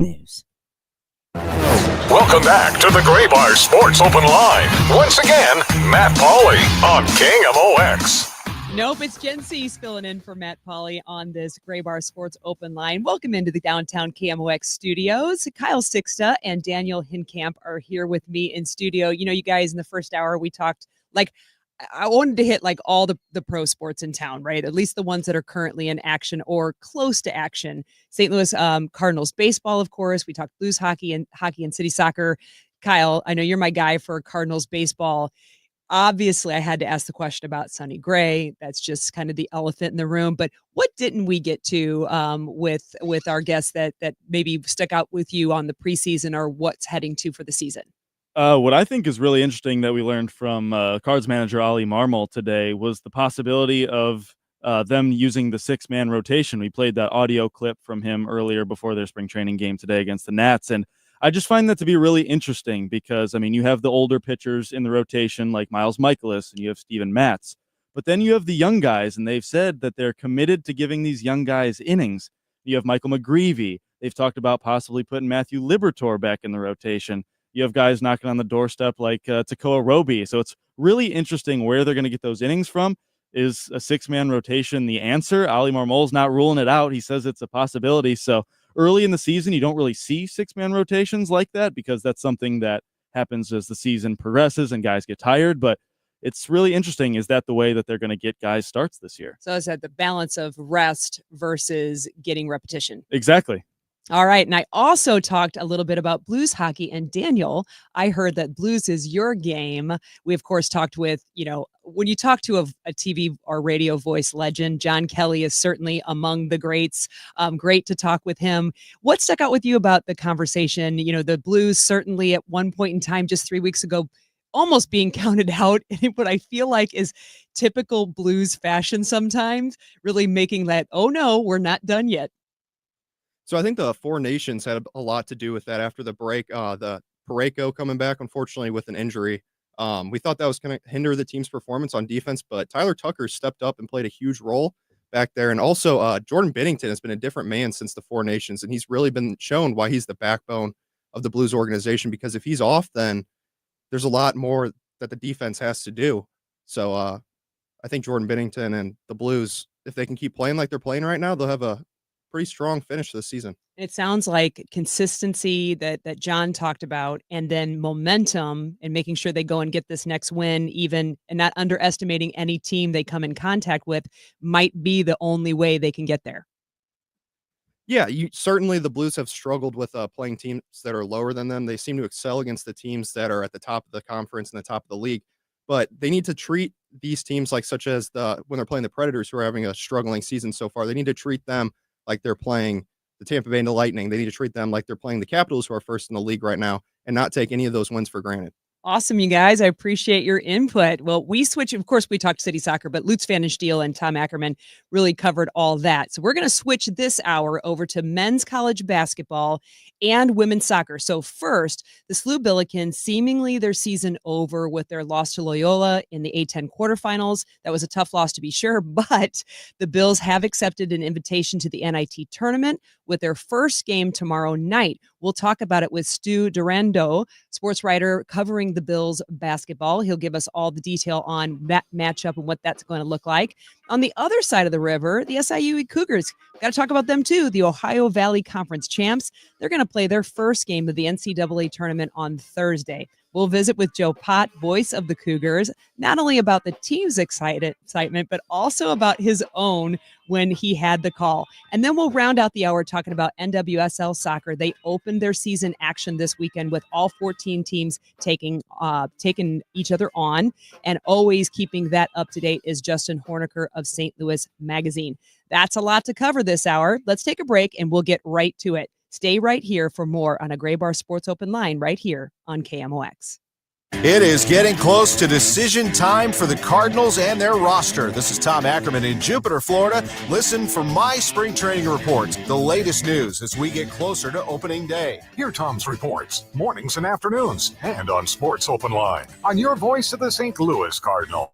News. Welcome back to the Gray Bar Sports Open Line. Once again, Matt Pauley on KMOX. Nope, it's Jen Siess filling in for Matt Pauley on this Gray Bar Sports Open Line. Welcome into the downtown KMOX studios. Kyle Sixta and Daniel Hinkamp are here with me in studio. You know, you guys, in the first hour, we talked, like, I wanted to hit like all the pro sports in town, right? At least the ones that are currently in action or close to action. St. Louis Cardinals baseball, of course. We talked Blues hockey and city soccer. Kyle, I know you're my guy for Cardinals baseball. Obviously, I had to ask the question about Sonny Gray. That's just kind of the elephant in the room. But what didn't we get to with our guests that maybe stuck out with you on the preseason or what's heading to for the season? What I think is really interesting that we learned from Cards manager Ali Marmol today was the possibility of them using the six-man rotation. We played that audio clip from him earlier before their spring training game today against the Nats, and I just find that to be really interesting because, I mean, you have the older pitchers in the rotation like Miles Michaelis and you have Steven Matz, but then you have the young guys, and they've said that they're committed to giving these young guys innings. You have Michael McGreevy. They've talked about possibly putting Matthew Liberatore back in the rotation. You have guys knocking on the doorstep like Tekoa Roby. So it's really interesting where they're going to get those innings from. Is a six-man rotation the answer? Ali Marmol's not ruling it out. He says it's a possibility. So early in the season, you don't really see six-man rotations like that because that's something that happens as the season progresses and guys get tired. But it's really interesting. Is that the way that they're going to get guys starts this year? So is that the balance of rest versus getting repetition? Exactly. All right. And I also talked a little bit about Blues hockey. And Daniel, I heard that Blues is your game. We, of course, talked with, you know, when you talk to a TV or radio voice legend, John Kelly is certainly among the greats. Great to talk with him. What stuck out with you about the conversation? You know, the Blues certainly at one point in time, just 3 weeks ago, almost being counted out in what I feel like is typical Blues fashion sometimes, really making that, oh no, we're not done yet. So I think the Four Nations had a lot to do with that after the break. The Parayko coming back, unfortunately, with an injury. We thought that was going to hinder the team's performance on defense, but Tyler Tucker stepped up and played a huge role back there. And also, Jordan Binnington has been a different man since the Four Nations, and he's really been shown why he's the backbone of the Blues organization, because if he's off, then there's a lot more that the defense has to do. So I think Jordan Binnington and the Blues, if they can keep playing like they're playing right now, they'll have a pretty strong finish this season. It sounds like consistency that John talked about, and then momentum and making sure they go and get this next win, even, and not underestimating any team they come in contact with, might be the only way they can get there. Yeah, certainly the Blues have struggled with playing teams that are lower than them. They seem to excel against the teams that are at the top of the conference and the top of the league. But they need to treat these teams like such as when they're playing the Predators, who are having a struggling season so far. They need to treat them like they're playing the Tampa Bay Lightning. They need to treat them like they're playing the Capitals, who are first in the league right now, and not take any of those wins for granted. Awesome, you guys. I appreciate your input. Well, we switch. Of course, we talked city soccer, but Lutz Van Stiel and Tom Ackerman really covered all that. So we're going to switch this hour over to men's college basketball and women's soccer. So first, the SLU Billikens, seemingly their season over with their loss to Loyola in the A10 quarterfinals. That was a tough loss to be sure, but the Bills have accepted an invitation to the NIT tournament with their first game tomorrow night. We'll talk about it with Stu Durando, sports writer covering the Bills basketball. He'll give us all the detail on that matchup and what that's going to look like. On the other side of the river, the SIU Cougars, got to talk about them too, the Ohio Valley Conference champs. They're going to play their first game of the NCAA tournament on Thursday. We'll visit with Joe Pott, voice of the Cougars, not only about the team's excitement, but also about his own when he had the call. And then we'll round out the hour talking about NWSL soccer. They opened their season action this weekend with all 14 teams taking each other on, and always keeping that up to date is Justin Horniker of St. Louis Magazine. That's a lot to cover this hour. Let's take a break and we'll get right to it. Stay right here for more on a Gray Bar Sports Open Line right here on KMOX. It is getting close to decision time for the Cardinals and their roster. This is Tom Ackerman in Jupiter, Florida. Listen for my spring training reports, the latest news as we get closer to opening day. Hear Tom's reports, mornings and afternoons, and on Sports Open Line, on your voice of the St. Louis Cardinal.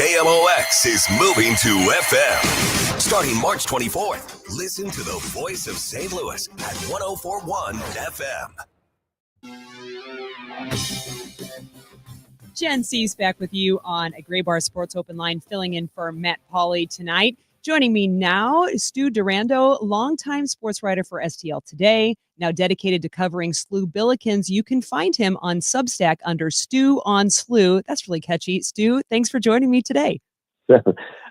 KMOX is moving to FM. Starting March 24th, listen to the voice of St. Louis at 104.1 FM. Jen Siess back with you on a Gray Bar Sports Open Line, filling in for Matt Pauley tonight. Joining me now is Stu Durando, longtime sports writer for STL Today, now dedicated to covering SLU Billikens. You can find him on Substack under Stu on SLU. That's really catchy. Stu, thanks for joining me today.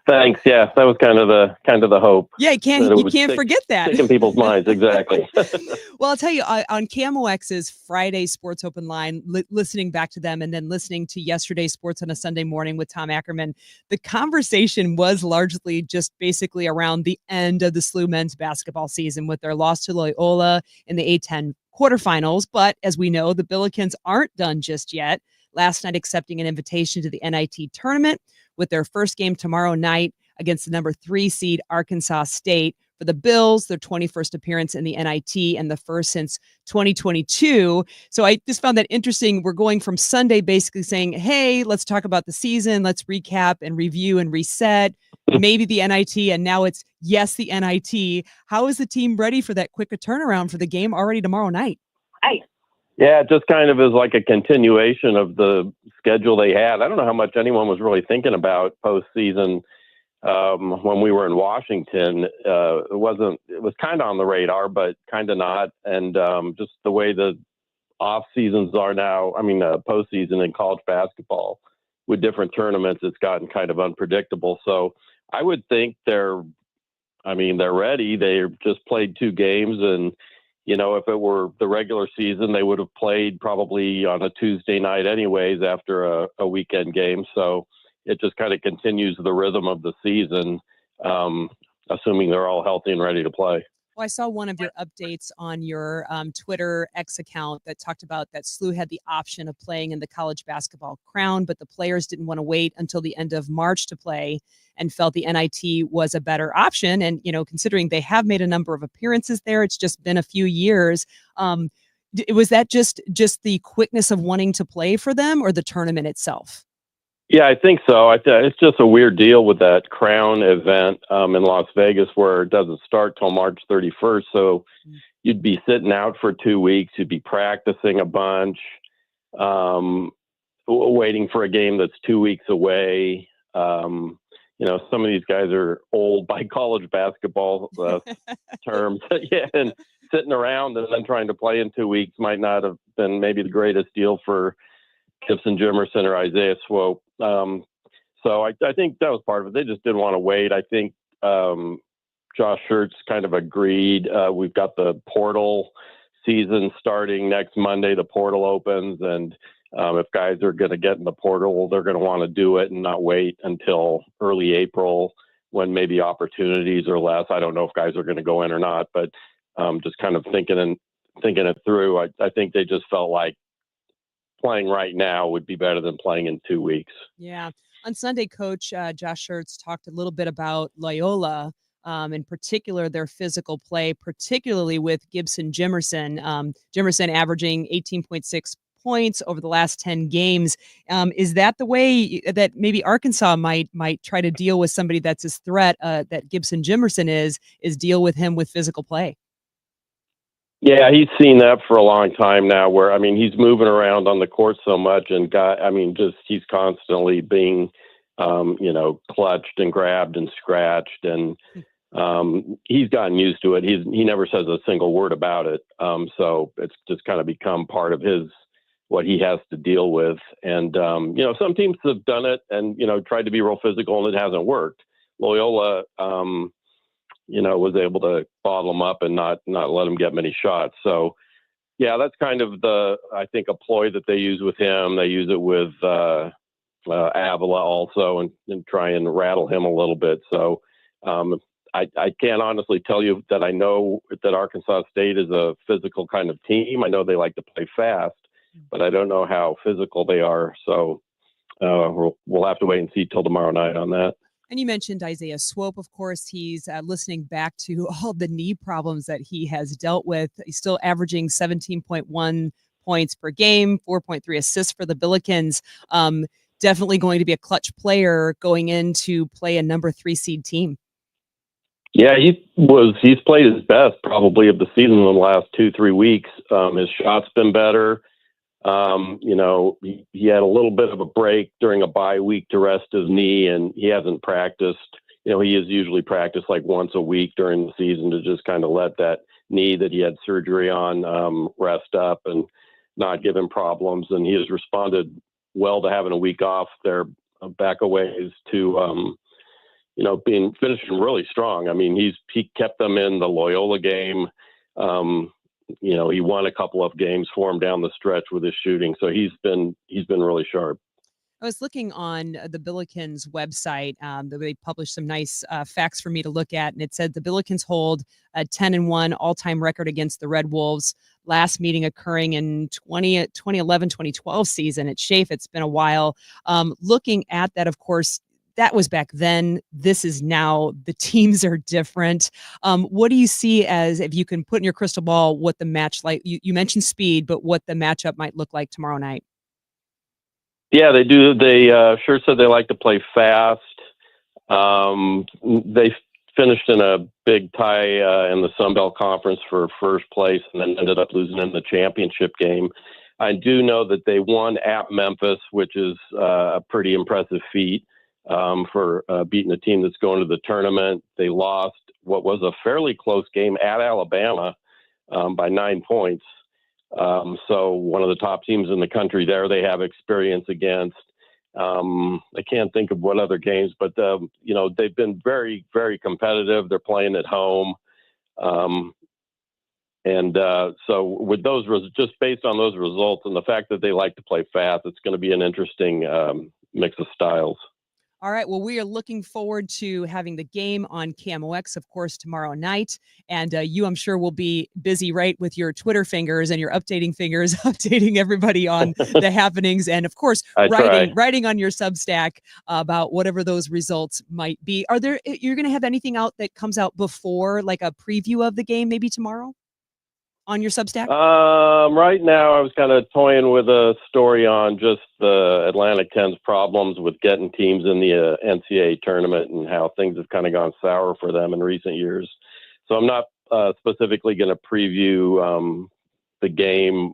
Thanks. Yeah, that was kind of the hope. Yeah, you can't forget that. Stick in people's minds, exactly. Well, I'll tell you, on KMOX's Friday Sports Open Line, listening back to them and then listening to yesterday's Sports on a Sunday Morning with Tom Ackerman, the conversation was largely just basically around the end of the SLU men's basketball season with their loss to Loyola in the A-10 quarterfinals. But as we know, the Billikens aren't done just yet. Last night accepting an invitation to the NIT tournament with their first game tomorrow night against the number 3 seed Arkansas State. For the Bills, their 21st appearance in the NIT and the first since 2022. So I just found that interesting. We're going from Sunday basically saying, hey, let's talk about the season. Let's recap and review and reset. Maybe the NIT, and now it's yes, the NIT. How is the team ready for that quick a turnaround for the game already tomorrow night? Yeah, it just kind of is like a continuation of the schedule they had. I don't know how much anyone was really thinking about postseason when we were in Washington. It was kind of on the radar, but kind of not. And just the way the off seasons are now, postseason in college basketball with different tournaments, it's gotten kind of unpredictable. So I would think they're ready. They just played 2 games, and if it were the regular season, they would have played probably on a Tuesday night anyways after a weekend game. So it just kind of continues the rhythm of the season, assuming they're all healthy and ready to play. Well, I saw one of your updates on your Twitter X account that talked about that SLU had the option of playing in the college basketball crown, but the players didn't want to wait until the end of March to play and felt the NIT was a better option. And, considering they have made a number of appearances there, it's just been a few years. Was that just the quickness of wanting to play for them or the tournament itself? Yeah, I think so. It's just a weird deal with that Crown event in Las Vegas where it doesn't start till March 31st. So you'd be sitting out for 2 weeks. You'd be practicing a bunch, waiting for a game that's 2 weeks away. Some of these guys are old by college basketball terms. Yeah, and sitting around and then trying to play in 2 weeks might not have been maybe the greatest deal for Gibson Jimerson or Isaiah Swope. So I think that was part of it. They just didn't want to wait. I think Josh Schertz kind of agreed. We've got the portal season starting next Monday. The portal opens, and if guys are going to get in the portal, they're going to want to do it and not wait until early April when maybe opportunities are less. I don't know if guys are going to go in or not, but just kind of thinking it through. I think they just felt like playing right now would be better than playing in 2 weeks. Yeah. On Sunday, Coach Josh Schertz talked a little bit about Loyola, in particular their physical play, particularly with Gibson Jimerson. Jimerson averaging 18.6 points over the last 10 games. Is that the way that maybe Arkansas might try to deal with somebody that's his threat that Gibson Jimerson is deal with him with physical play? Yeah, he's seen that for a long time now where, he's moving around on the court so much and he's constantly being, clutched and grabbed and scratched. And he's gotten used to it. He never says a single word about it. So it's just kind of become part of what he has to deal with. And, some teams have done it and, tried to be real physical and it hasn't worked. Loyola, was able to bottle him up and not let him get many shots. So, yeah, that's kind of I think a ploy that they use with him. They use it with Avila also and try and rattle him a little bit. So I can't honestly tell you that I know that Arkansas State is a physical kind of team. I know they like to play fast, but I don't know how physical they are. So we'll have to wait and see till tomorrow night on that. And you mentioned Isaiah Swope, of course. He's listening back to all the knee problems that he has dealt with. He's still averaging 17.1 points per game, 4.3 assists for the Billikens. definitely going to be a clutch player going in to play a number 3 seed team. Yeah, he's played his best probably of the season in the last 2-3 weeks. His shot's been better. He had a little bit of a break during a bye week to rest his knee, and he hasn't practiced. He has usually practiced like once a week during the season to just kind of let that knee that he had surgery on rest up and not give him problems. And he has responded well to having a week off there back a ways to being finishing really strong. I mean, he kept them in the Loyola game. He won a couple of games for him down the stretch with his shooting. So he's been really sharp. I was looking on the Billikens website. They published some nice facts for me to look at, and it said the Billikens hold a 10-1 all-time record against the Red Wolves. Last meeting occurring in 2011-2012 season at Schaeff. It's been a while. Looking at that, of course, that was back then. This is now. The teams are different. What do you see as, if you can put in your crystal ball, what the match like? You mentioned speed, but what the matchup might look like tomorrow night? Yeah, they do. They sure said they like to play fast. They finished in a big tie in the Sun Belt Conference for first place and then ended up losing in the championship game. I do know that they won at Memphis, which is a pretty impressive feat for beating a team that's going to the tournament. They lost what was a fairly close game at Alabama by 9 points. So one of the top teams in the country there, they have experience against. I can't think of what other games, but they've been very, very competitive. They're playing at home. So with those, just based on those results and the fact that they like to play fast, it's going to be an interesting mix of styles. All right. Well, we are looking forward to having the game on KMOX, of course, tomorrow night. And you, I'm sure, will be busy, right, with your Twitter fingers and your updating fingers, updating everybody on the happenings. And, of course, writing on your Substack about whatever those results might be. You're going to have anything out that comes out before, like a preview of the game, maybe tomorrow on your Substack? Right now, I was kind of toying with a story on just the Atlantic 10's problems with getting teams in the NCAA tournament and how things have kind of gone sour for them in recent years. So I'm not specifically going to preview the game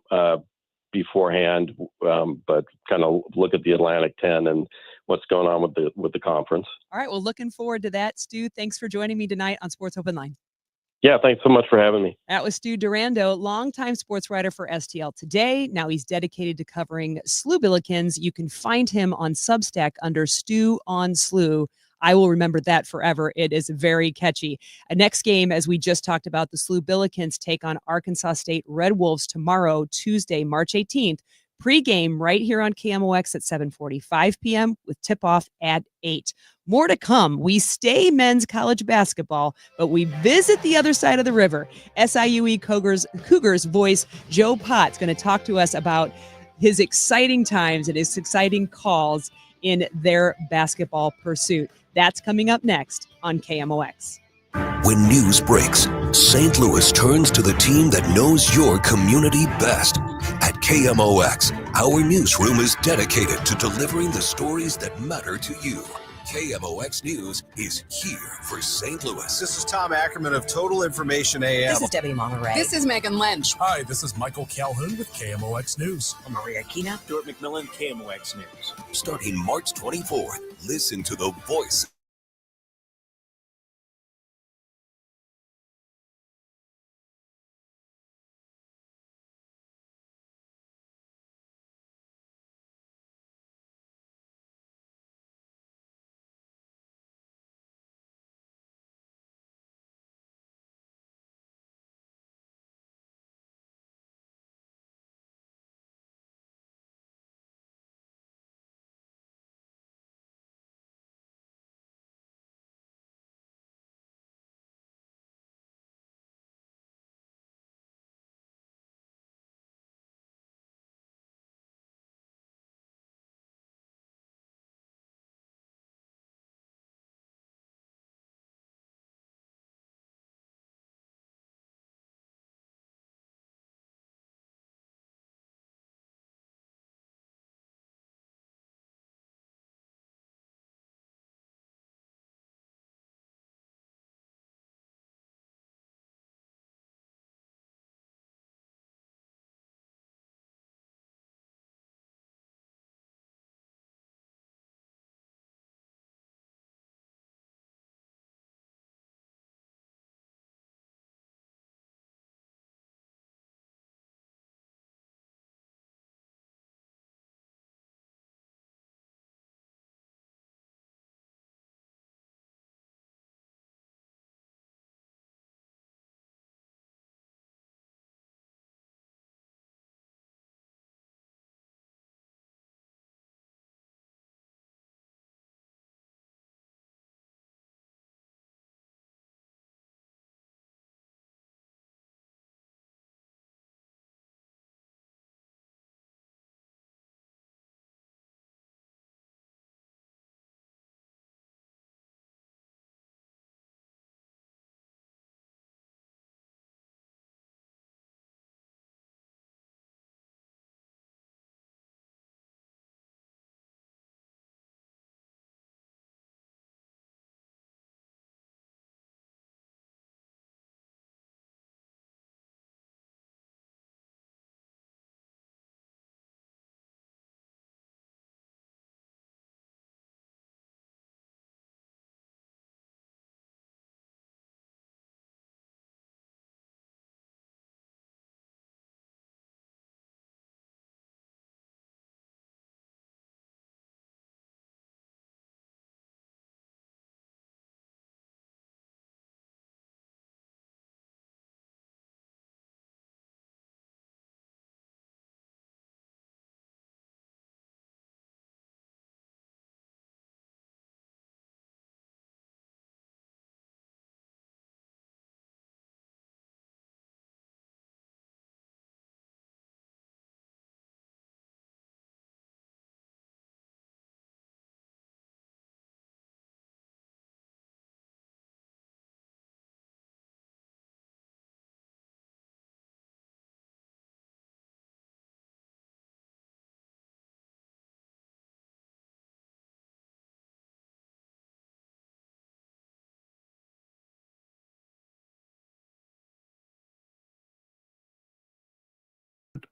beforehand, but kind of look at the Atlantic 10 and what's going on with the conference. All right. Well, looking forward to that. Stu, thanks for joining me tonight on Sports Open Line. Yeah, thanks so much for having me. That was Stu Durando, longtime sports writer for STL Today. Now he's dedicated to covering SLU Billikens. You can find him on Substack under Stu on SLU. I will remember that forever. It is very catchy. Next game, as we just talked about, the SLU Billikens take on Arkansas State Red Wolves tomorrow, Tuesday, March 18th. Pre-game right here on KMOX at 7:45 p.m. with tip-off at 8. More to come. We stay men's college basketball, but we visit the other side of the river. SIUE Cougars voice Joe Pott's going to talk to us about his exciting times and his exciting calls in their basketball pursuit. That's coming up next on KMOX. When news breaks, St. Louis turns to the team that knows your community best. At KMOX, our newsroom is dedicated to delivering the stories that matter to you. KMOX News is here for St. Louis. This is Tom Ackerman of Total Information AM. This is Debbie Monterey. This is Megan Lynch. Hi, this is Michael Calhoun with KMOX News. I'm Maria Kina. Stuart McMillan, KMOX News. Starting March 24th, listen to the voice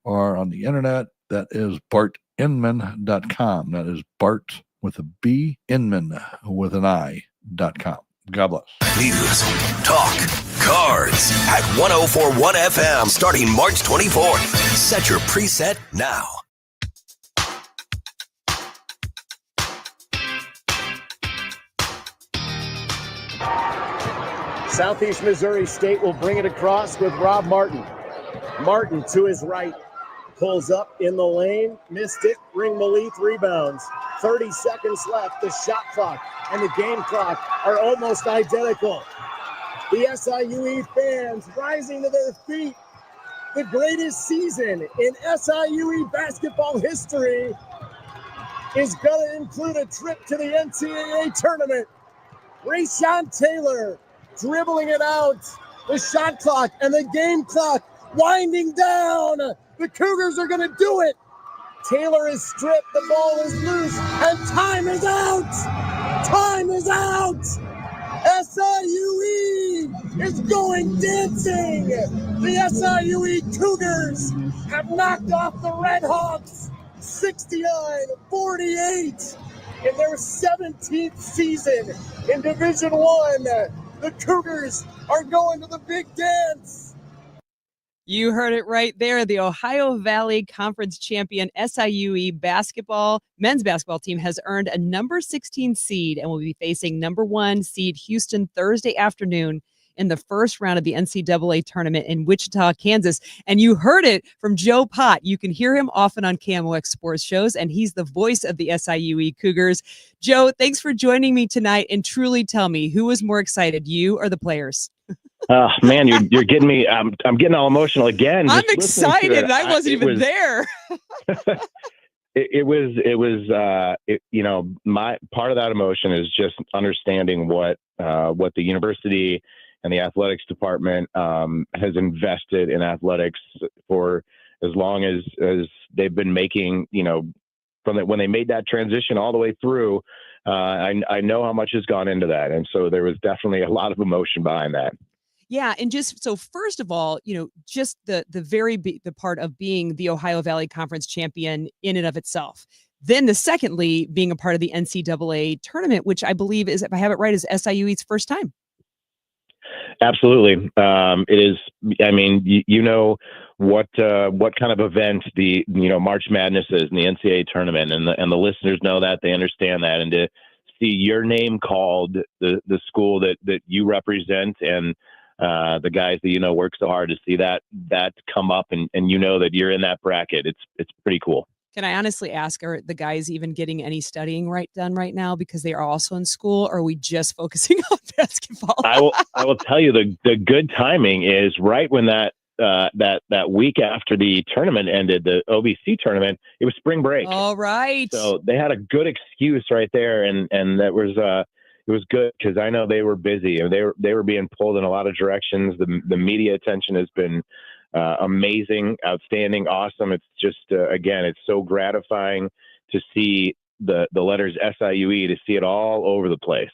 or on the internet. That is bartinman.com. That is Bart with a B, Inman with an I.com. God bless. News, talk, cards at 104.1 FM starting March 24th. Set your preset now. Southeast Missouri State will bring it across with Rob Martin. Martin to his right, pulls up in the lane, missed it. Ring Malith rebounds. 30 seconds left. The shot clock and the game clock are almost identical. The SIUE fans rising to their feet. The greatest season in SIUE basketball history is going to include a trip to the NCAA tournament. Rayshawn Taylor dribbling it out. The shot clock and the game clock winding down. The Cougars are going to do it. Taylor is stripped. The ball is loose. And time is out. Time is out. SIUE is going dancing. The SIUE Cougars have knocked off the Red Hawks 69-48 in their 17th season in Division I. The Cougars are going to the big dance. You heard it right there. The Ohio Valley Conference champion SIUE men's basketball team has earned a number 16 seed and will be facing number 1 seed Houston Thursday afternoon in the first round of the NCAA tournament in Wichita, Kansas. And you heard it from Joe Pott. You can hear him often on KMOX sports shows, and he's the voice of the SIUE Cougars. Joe, thanks for joining me tonight. And truly tell me, who was more excited, you or the players? Man, you're getting me. I'm getting all emotional again. I'm excited. I wasn't even there. It was. My part of that emotion is just understanding what the university and the athletics department has invested in athletics for as long as they've been making. When they made that transition all the way through. I know how much has gone into that, and so there was definitely a lot of emotion behind that. Yeah, and just so first of all, just the part of being the Ohio Valley Conference champion in and of itself. Then the secondly, being a part of the NCAA tournament, which I believe is, if I have it right, is SIUE's first time. Absolutely, it is. I mean, what kind of event the March Madness is in the NCAA tournament, and the listeners know that, they understand that, and to see your name called, the school that you represent, and the guys that work so hard, to see that come up, and that you're in that bracket, it's pretty cool. Can I honestly ask, are the guys even getting any studying done right now because they are also in school, or are we just focusing on basketball? I will tell you, the good timing is right when that week after the tournament ended, the OVC tournament, it was spring break. All right. So they had a good excuse right there, and that was it was good because I know they were busy and they were being pulled in a lot of directions. The media attention has been amazing, outstanding, awesome. It's just again, it's so gratifying to see the letters SIUE, to see it all over the place.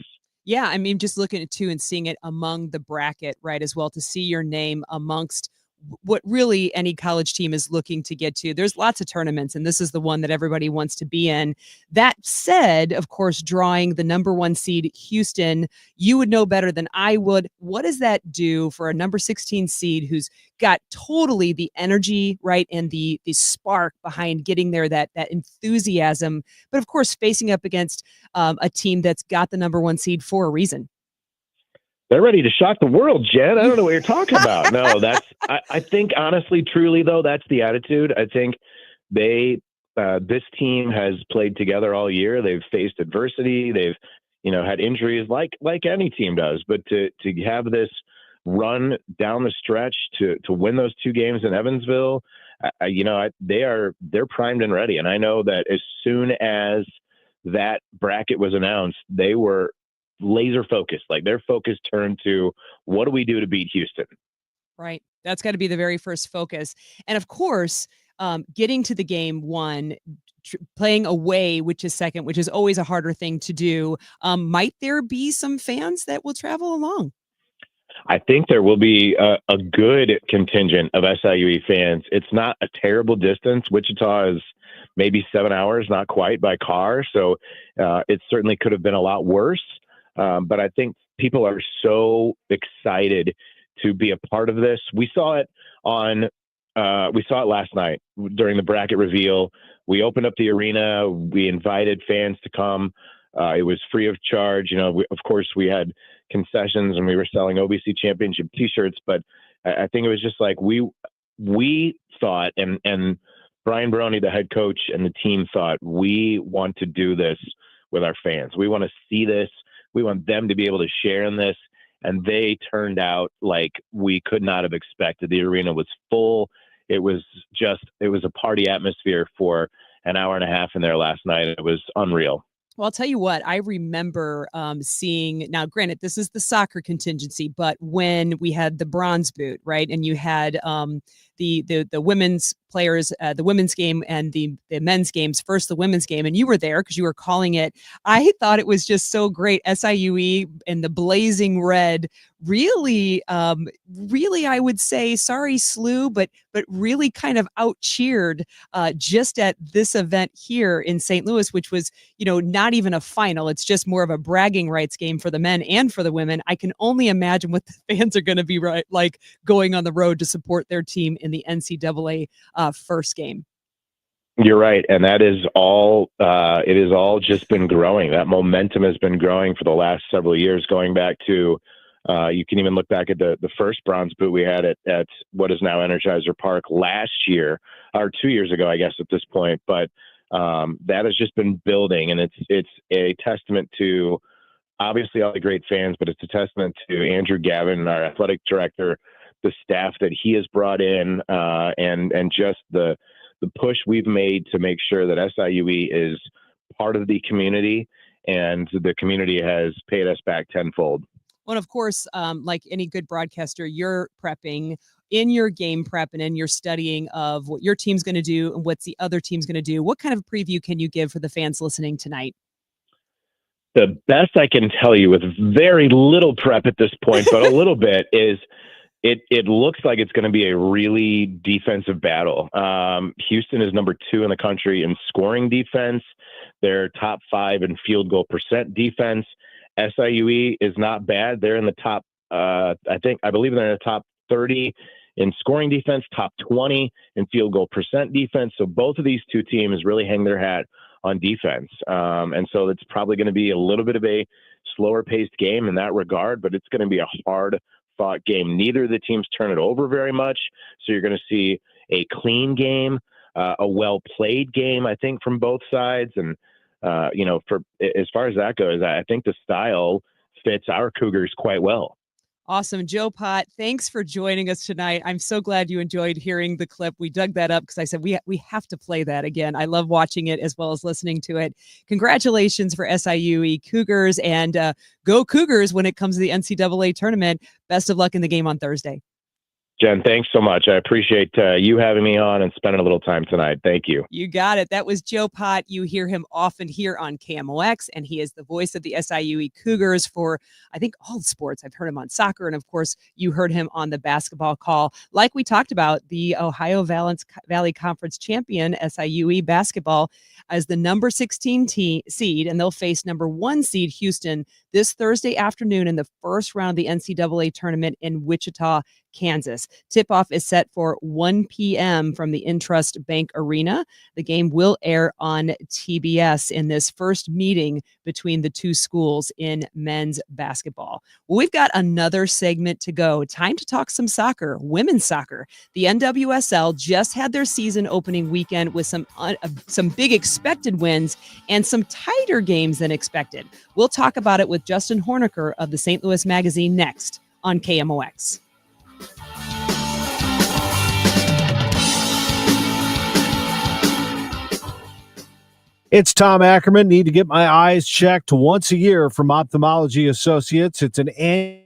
Yeah, I mean, just looking at too and seeing it among the bracket, right, as well, to see your name amongst what really any college team is looking to get to. There's lots of tournaments, and this is the one that everybody wants to be in. That said, of course, drawing the number 1 seed Houston, you would know better than I would. What does that do for a number 16 seed who's got totally the energy, right, and the spark behind getting there, that enthusiasm, but of course facing up against a team that's got the number 1 seed for a reason? They're ready to shock the world, Jen. I don't know what you're talking about. No, I think honestly, truly though, that's the attitude. I think this team has played together all year. They've faced adversity. They've, had injuries like any team does, but to have this run down the stretch to win those 2 games in Evansville, they're primed and ready. And I know that as soon as that bracket was announced, they were laser focused. Like, their focus turned to, what do we do to beat Houston? Right. That's got to be the very first focus. And of course, getting to the game 1, playing away, which is second, which is always a harder thing to do. Might there be some fans that will travel along? I think there will be a good contingent of SIUE fans. It's not a terrible distance. Wichita is maybe 7 hours, not quite by car. So it certainly could have been a lot worse. But I think people are so excited to be a part of this. We saw it last night during the bracket reveal. We opened up the arena. We invited fans to come. It was free of charge. Of course, we had concessions and we were selling OBC championship T-shirts. But I think it was just like we thought, and Brian Baroni, the head coach, and the team thought, we want to do this with our fans. We want to see this. We want them to be able to share in this. And they turned out like we could not have expected. The arena was full. It was a party atmosphere for an hour and a half in there last night. It was unreal. Well, I'll tell you what, I remember seeing, now granted, this is the soccer contingency, but when we had the bronze boot, right? And you had the women's players, the women's game and the men's games, first the women's game, and you were there because you were calling it. I thought it was just so great. SIUE and the blazing red really, I would say, sorry, SLU, but really kind of out cheered just at this event here in St. Louis, which was, not even a final. It's just more of a bragging rights game for the men and for the women. I can only imagine what the fans are going to be like going on the road to support their team in the NCAA first game. You're right. And that is all, it has all just been growing. That momentum has been growing for the last several years, going back to, you can even look back at the first bronze boot we had at what is now Energizer Park last year, or 2 years ago, I guess, at this point. But that has just been building, and it's a testament to obviously all the great fans, but it's a testament to Andrew Gavin, our athletic director, the staff that he has brought in, and just the push we've made to make sure that SIUE is part of the community, and the community has paid us back tenfold. Well, of course, like any good broadcaster, you're prepping in your game prep and in your studying of what your team's going to do and what's the other team's going to do. What kind of preview can you give for the fans listening tonight? The best I can tell you with very little prep at this point, but a little bit, is it looks like it's going to be a really defensive battle. Houston is number 2 in the country in scoring defense. They're top 5 in field goal percent defense. SIUE is not bad. They're in the top, I believe they're in the top 30 in scoring defense, top 20 in field goal percent defense. So both of these two teams really hang their hat on defense. And so it's probably going to be a little bit of a slower paced game in that regard, but it's going to be a hard fought game. Neither of the teams turn it over very much. So you're going to see a clean game, a well played game, I think, from both sides. And, for as far as that goes, I think the style fits our Cougars quite well. Awesome. Joe Pott, thanks for joining us tonight. I'm so glad you enjoyed hearing the clip. We dug that up because I said we have to play that again. I love watching it as well as listening to it. Congratulations for SIUE Cougars, and go Cougars when it comes to the NCAA tournament. Best of luck in the game on Thursday. Jen, thanks so much. I appreciate you having me on and spending a little time tonight. Thank you. You got it. That was Joe Pott. You hear him often here on KMOX, and he is the voice of the SIUE Cougars for, I think, all sports. I've heard him on soccer, and of course, you heard him on the basketball call. Like we talked about, the Ohio Valley Conference champion, SIUE basketball, as the number 16 seed, and they'll face number 1 seed Houston this Thursday afternoon in the first round of the NCAA tournament in Wichita, Kansas. Tip-off is set for 1 p.m. from the Intrust Bank Arena. The game will air on TBS in this first meeting between the two schools in men's basketball. Well, we've got another segment to go. Time to talk some soccer, women's soccer. The NWSL just had their season opening weekend with some big expected wins and some tighter games than expected. We'll talk about it with Justin Horniker of the St. Louis Magazine next on KMOX. It's Tom Ackerman. Need to get my eyes checked once a year from Ophthalmology Associates. It's an annual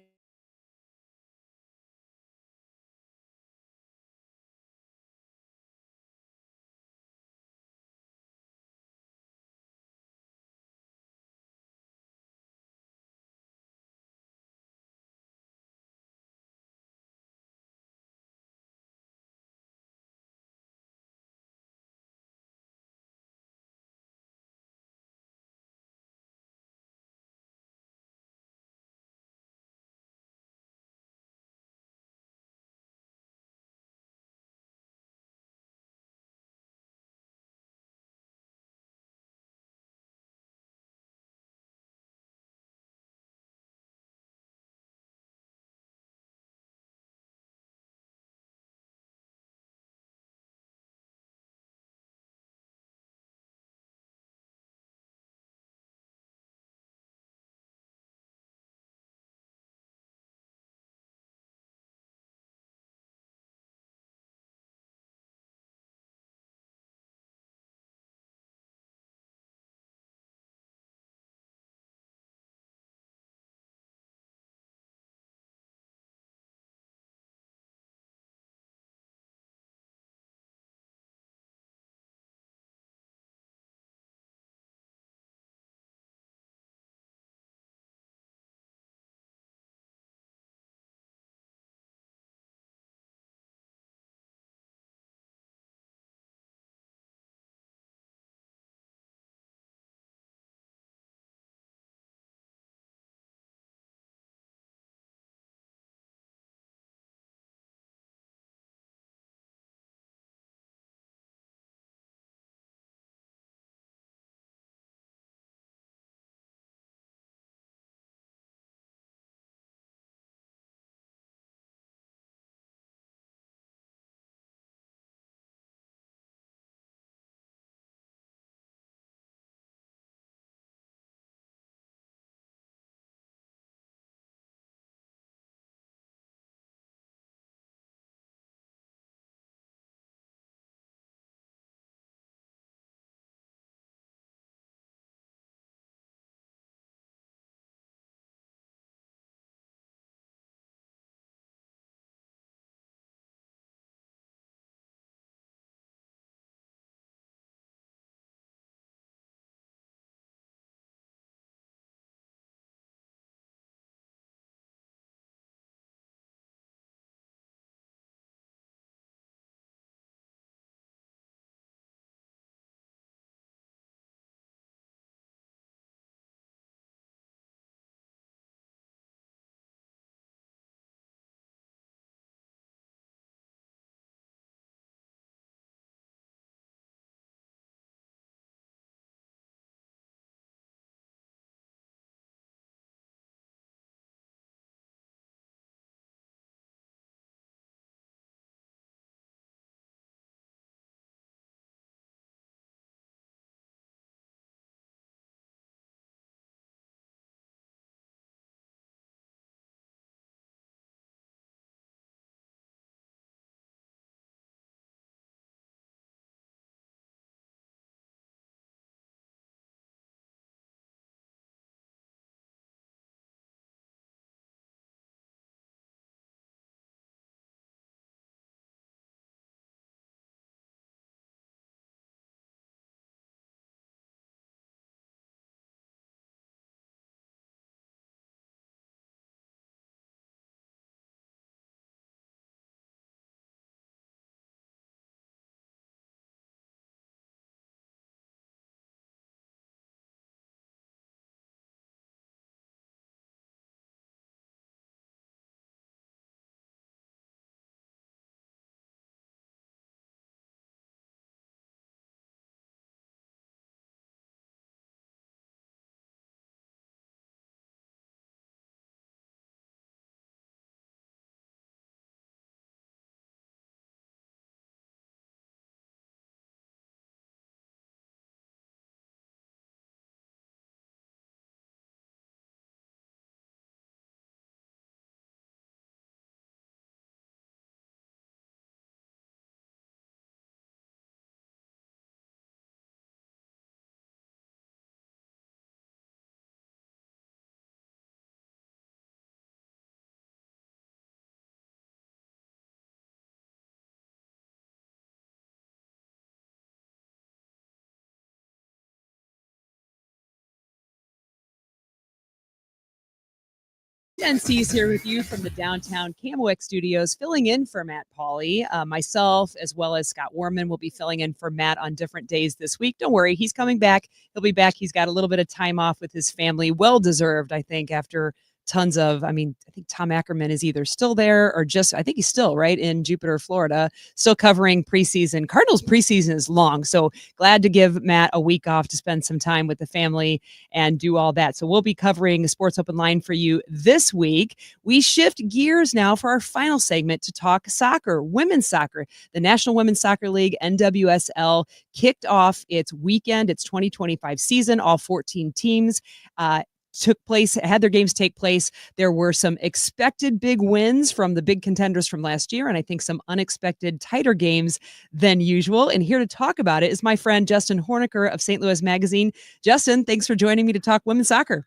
Jen Siess here with you from the downtown KMOX studios, filling in for Matt Pauley. Myself, as well as Scott Warman, will be filling in for Matt on different days this week. Don't worry, he's coming back. He'll be back. He's got a little bit of time off with his family. Well-deserved, I think, after tons of, I think Tom Ackerman is either still there or I think he's still right in Jupiter, Florida, still covering preseason. Cardinals preseason is long, so glad to give Matt a week off to spend some time with the family and do all that. So we'll be covering Sports Open Line for you this week. We shift gears now for our final segment to talk soccer, women's soccer. The National Women's Soccer League, NWSL, kicked off its 2025 season. All 14 teams had their games take place. There were some expected big wins from the big contenders from last year, and I think some unexpected tighter games than usual. And here to talk about it is my friend Justin Horniker of St. Louis Magazine. Justin, thanks for joining me to talk women's soccer.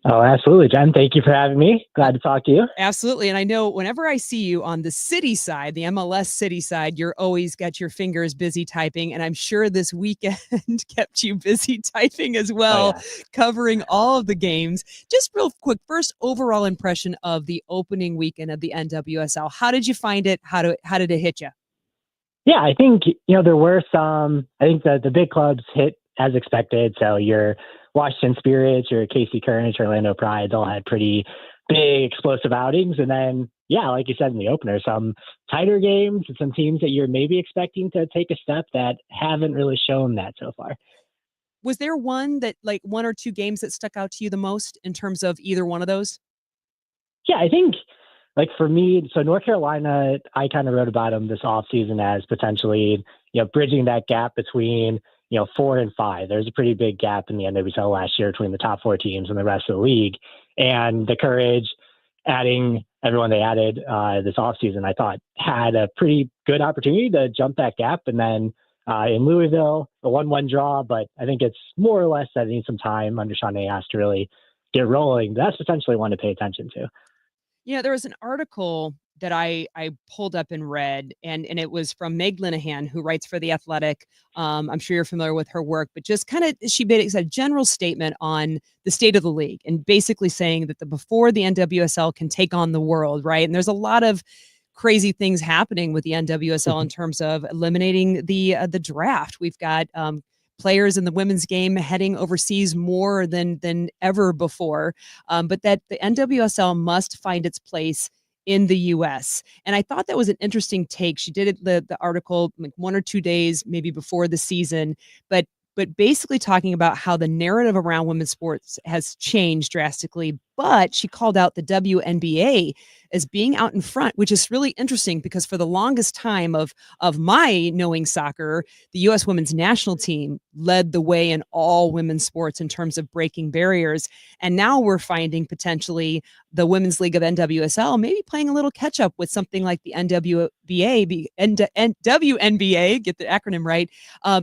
Oh, absolutely, Jen. Thank you for having me. Glad to talk to you. Absolutely. And I know whenever I see you on the city side, the MLS city side, you're always got your fingers busy typing. And I'm sure this weekend kept you busy typing as well, covering all of the games. Just real quick, first overall impression of the opening weekend of the NWSL. How did you find it? How did it hit you? Yeah, I think, there were some, I think the big clubs hit as expected. So your Washington Spirits, your KC Currents, Orlando Pride all had pretty big explosive outings. And then, like you said in the opener, some tighter games and some teams that you're maybe expecting to take a step that haven't really shown that so far. Was there one or two games that stuck out to you the most in terms of either one of those? Yeah, I think for me, so North Carolina, I kind of wrote about them this offseason as potentially, bridging that gap between 4 and 5. There's a pretty big gap in the NWSL last year between the top 4 teams and the rest of the league. And the Courage, adding everyone they added this offseason, I thought had a pretty good opportunity to jump that gap. And then in Louisville, a 1-1 draw, but I think it's more or less that it needs some time under Sean Ayas to really get rolling. That's potentially one to pay attention to. There was an article that I pulled up and read, and it was from Meg Linehan, who writes for The Athletic. I'm sure you're familiar with her work, but just kind of, she made a general statement on the state of the league and basically saying that before the NWSL can take on the world, right? And there's a lot of crazy things happening with the NWSL in terms of eliminating the draft. We've got players in the women's game heading overseas more than ever before, but that the NWSL must find its place in the U.S. And I thought that was an interesting take. She did it, the article, 1 or 2 days maybe before the season, but basically talking about how the narrative around women's sports has changed drastically. But she called out the WNBA as being out in front, which is really interesting because for the longest time of my knowing soccer, the U.S. women's national team led the way in all women's sports in terms of breaking barriers. And now we're finding potentially the Women's League of NWSL maybe playing a little catch up with something like the WNBA, get the acronym right,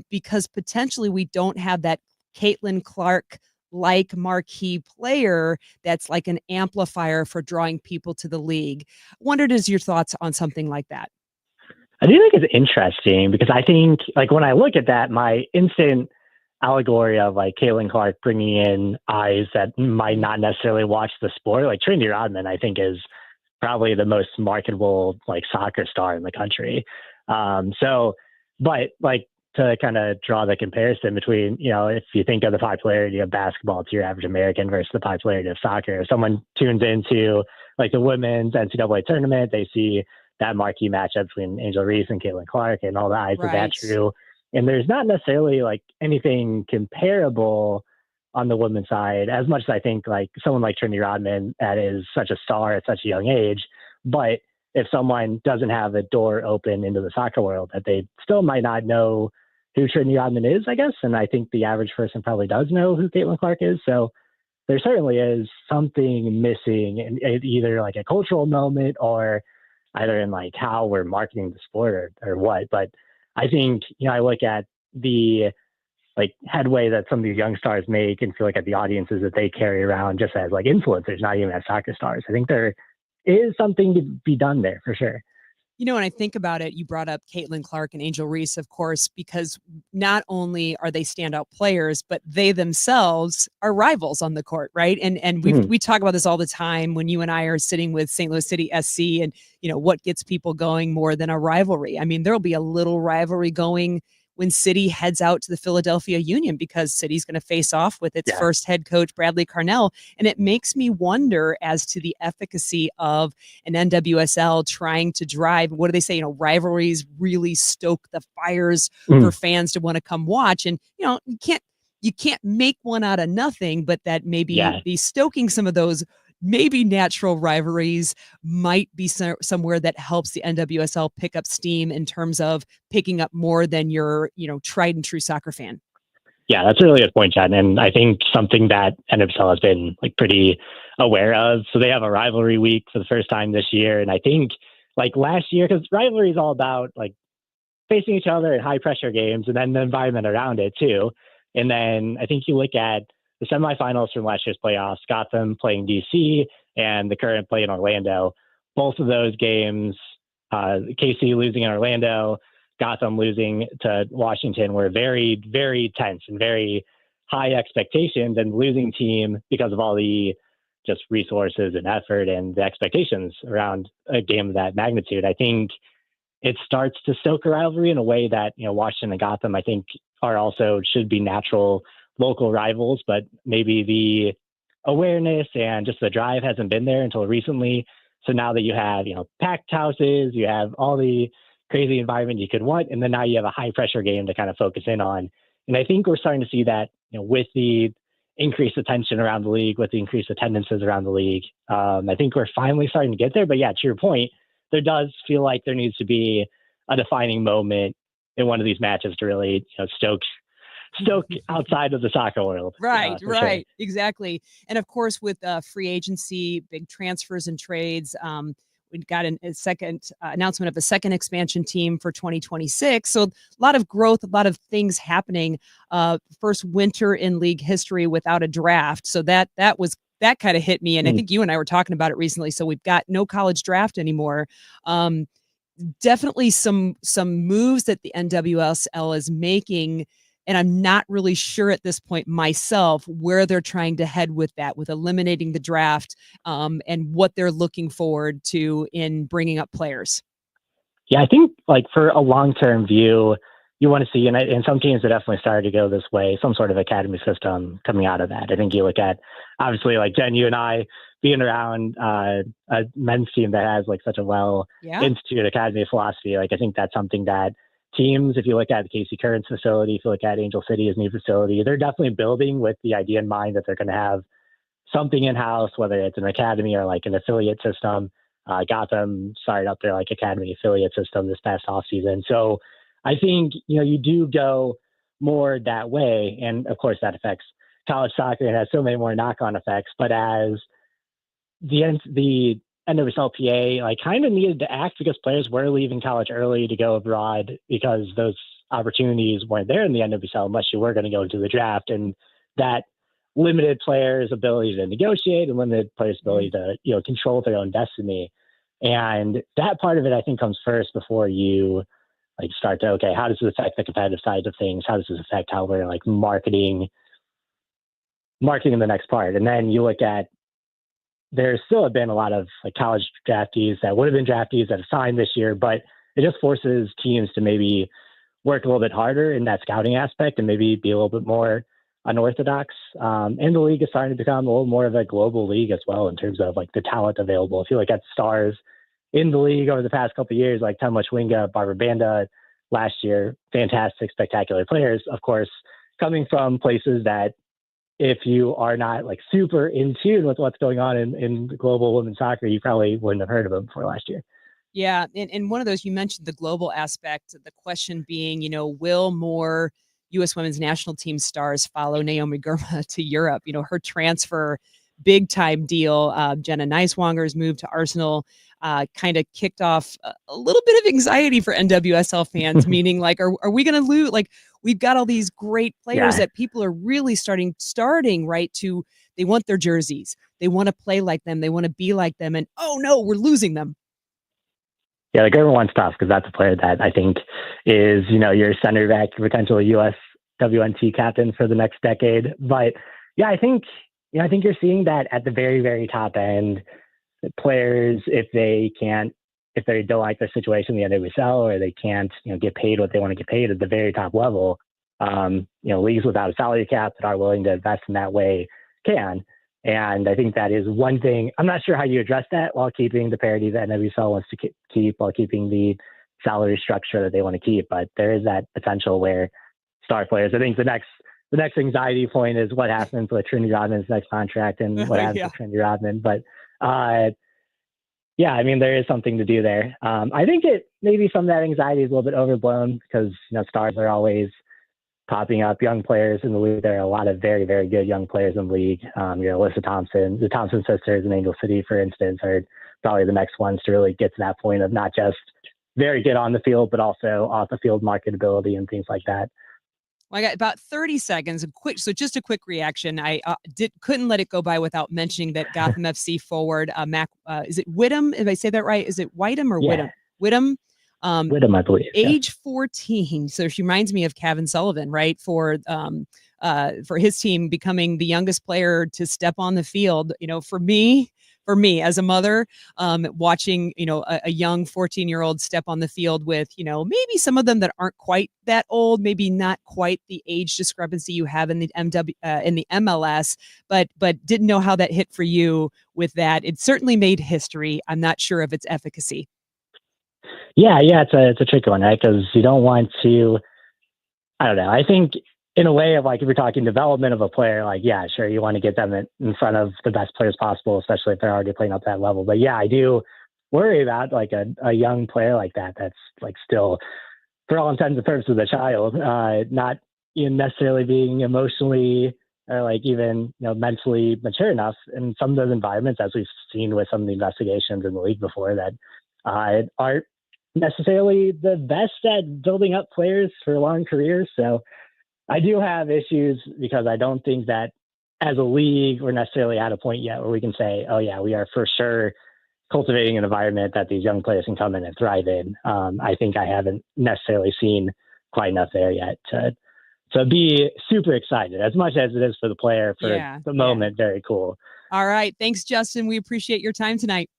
because potentially we don't have that Caitlin Clark like marquee player that's like an amplifier for drawing people to the league. Wondered is your thoughts on something like that? I do think it's interesting because I think when I look at that, my instant allegory of Caitlin Clark bringing in eyes that might not necessarily watch the sport, Trinity Rodman, I think is probably the most marketable soccer star in the country. To kind of draw the comparison between, if you think of the popularity of basketball to your average American versus the popularity of soccer, if someone tunes into the women's NCAA tournament, they see that marquee matchup between Angel Reese and Caitlin Clark and all the eyes of that true. And there's not necessarily anything comparable on the women's side as much as I think someone like Trinity Rodman that is such a star at such a young age, but if someone doesn't have a door open into the soccer world, that they still might not know who Trinity Rodman is, I guess. And I think the average person probably does know who Caitlin Clark is. So there certainly is something missing in either a cultural moment or either in how we're marketing the sport or what. But I think, I look at the headway that some of these young stars make and feel at the audiences that they carry around just as influencers, not even as soccer stars. I think there is something to be done there for sure. When I think about it, you brought up Caitlin Clark and Angel Reese, of course, because not only are they standout players, but they themselves are rivals on the court, right? And we talk about this all the time when you and I are sitting with St. Louis City SC, and what gets people going more than a rivalry. I mean, there'll be a little rivalry going when City heads out to the Philadelphia Union, because City's going to face off with its first head coach, Bradley Carnell. And it makes me wonder as to the efficacy of an NWSL trying to drive, what do they say, rivalries really stoke the fires for fans to want to come watch. And, you can't make one out of nothing, but that maybe be stoking some of those maybe natural rivalries might be somewhere that helps the NWSL pick up steam in terms of picking up more than your, tried and true soccer fan. Yeah, that's a really good point, Chad. And I think something that NWSL has been pretty aware of. So they have a rivalry week for the first time this year. And I think last year, because rivalry is all about facing each other in high pressure games and then the environment around it too. And then I think you look at the semifinals from last year's playoffs, Gotham playing DC and the current play in Orlando. Both of those games, KC losing in Orlando, Gotham losing to Washington, were very, very tense and very high expectations, and losing team because of all the just resources and effort and the expectations around a game of that magnitude. I think it starts to stoke a rivalry in a way that, Washington and Gotham, I think, should be natural local rivals, but maybe the awareness and just the drive hasn't been there until recently. So now that you have, packed houses, you have all the crazy environment you could want, and then now you have a high pressure game to kind of focus in on. And I think we're starting to see that, with the increased attention around the league, with the increased attendances around the league. I think we're finally starting to get there. But yeah, to your point, there does feel like there needs to be a defining moment in one of these matches to really, stoke outside of the soccer world. Right. Sure. Exactly. And of course, with free agency, big transfers and trades, we got a second announcement of a second expansion team for 2026. So a lot of growth, a lot of things happening. First winter in league history without a draft. So that kind of hit me. And I think you and I were talking about it recently. So we've got no college draft anymore. Definitely some moves that the NWSL is making. And I'm not really sure at this point myself where they're trying to head with that, with eliminating the draft, and what they're looking forward to in bringing up players. Yeah, I think for a long-term view, you want to see, and some teams are definitely started to go this way, some sort of academy system coming out of that. I think you look at, obviously, Jen, you and I being around a men's team that has such a well-instituted academy philosophy. I think that's something that teams, if you look at the Casey Curran's facility, if you look at Angel City's new facility, they're definitely building with the idea in mind that they're going to have something in-house, whether it's an academy or an affiliate system. Gotham started up their academy affiliate system this past offseason. So I think, you do go more that way. And of course that affects college soccer and has so many more knock-on effects. But as the NWSLPA kind of needed to act because players were leaving college early to go abroad because those opportunities weren't there in the NWSL unless you were going to go into the draft, and that limited players' ability to negotiate and limited players' ability to control their own destiny. And that part of it, I think, comes first before you start to, okay, how does this affect the competitive side of things? How does this affect how we're marketing the next part? And then you look at, there still have been a lot of college draftees that would have been draftees that have signed this year, but it just forces teams to maybe work a little bit harder in that scouting aspect and maybe be a little bit more unorthodox. And the league is starting to become a little more of a global league as well in terms of the talent available. If you look at stars in the league over the past couple of years, like Tama Schwinga, Barbara Banda last year, fantastic, spectacular players, of course, coming from places that, if you are not super in tune with what's going on in global women's soccer, you probably wouldn't have heard of them before last year. Yeah. And one of those, you mentioned the global aspect, the question being, will more U.S. women's national team stars follow Naomi Girma to Europe? Her transfer, big time deal. Jenna Neiswanger's move to Arsenal kind of kicked off a little bit of anxiety for NWSL fans, meaning are we going to lose? We've got all these great players that people are really starting right to, they want their jerseys. They want to play like them. They want to be like them. And oh no, we're losing them. Yeah, the Gerber one's tough because that's a player that I think is, your center back, potential U.S. WNT captain for the next decade. But yeah, I think you're seeing that at the very, very top end. Players, if they don't like their situation, the NWSL, or they can't, get paid what they want to get paid at the very top level, leagues without a salary cap that are willing to invest in that way can. And I think that is one thing. I'm not sure how you address that while keeping the parity that NWSL wants to keep, while keeping the salary structure that they want to keep. But there is that potential where star players, I think the next anxiety point is what happens with Trinity Rodman's next contract and what happens with Trinity Rodman. But yeah, I mean, there is something to do there. I think maybe some of that anxiety is a little bit overblown because, stars are always popping up, young players in the league. There are a lot of very, very good young players in the league. Alyssa Thompson, the Thompson sisters in Angel City, for instance, are probably the next ones to really get to that point of not just very good on the field, but also off the field marketability and things like that. Well, I got about 30 seconds. Just a quick reaction. I couldn't let it go by without mentioning that Gotham FC forward is it Whittam? If I say that right, is it Whittam or Whittam? Whittam. Whittam, I believe. Age 14. So she reminds me of Kevin Sullivan, right? For his team becoming the youngest player to step on the field. For me as a mother, watching, a young 14-year-old step on the field with, maybe some of them that aren't quite that old, maybe not quite the age discrepancy you have in the in the MLS, but didn't know how that hit for you with that. It certainly made history. I'm not sure of its efficacy. Yeah, it's a tricky one, right? Because you don't want to. I don't know. I think in a way of if you're talking development of a player, yeah, sure, you want to get them in front of the best players possible, especially if they're already playing up that level. But yeah, I do worry about a young player like that. That's still, for all intents and purposes, a child, not necessarily being emotionally or even mentally mature enough in some of those environments, as we've seen with some of the investigations in the league before, that aren't necessarily the best at building up players for long careers. So I do have issues because I don't think that as a league we're necessarily at a point yet where we can say, oh yeah, we are for sure cultivating an environment that these young players can come in and thrive in. I think I haven't necessarily seen quite enough there yet to be super excited, as much as it is for the player for the moment. Very cool. All right. Thanks, Justin. We appreciate your time tonight.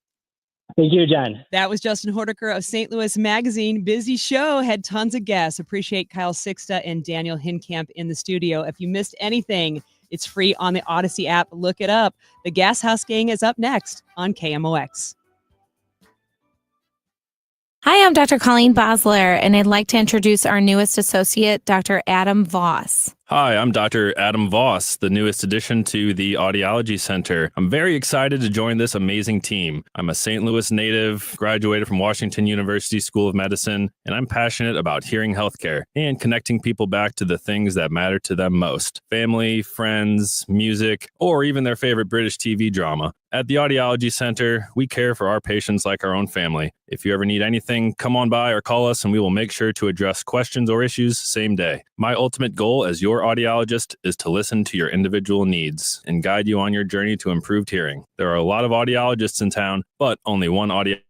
Thank you, Jen. That was Justin Hortiker of St. Louis Magazine. Busy show, had tons of guests. Appreciate Kyle Sixta and Daniel Hinkamp in the studio. If you missed anything, it's free on the Odyssey app. Look it up. The Gas House Gang is up next on KMOX. Hi, I'm Dr. Colleen Bosler, and I'd like to introduce our newest associate, Dr. Adam Voss. Hi, I'm Dr. Adam Voss, the newest addition to the Audiology Center. I'm very excited to join this amazing team. I'm a St. Louis native, graduated from Washington University School of Medicine, and I'm passionate about hearing healthcare and connecting people back to the things that matter to them most: family, friends, music, or even their favorite British TV drama. At the Audiology Center, we care for our patients like our own family. If you ever need anything, come on by or call us and we will make sure to address questions or issues same day. My ultimate goal as your audiologist is to listen to your individual needs and guide you on your journey to improved hearing. There are a lot of audiologists in town, but only one audiologist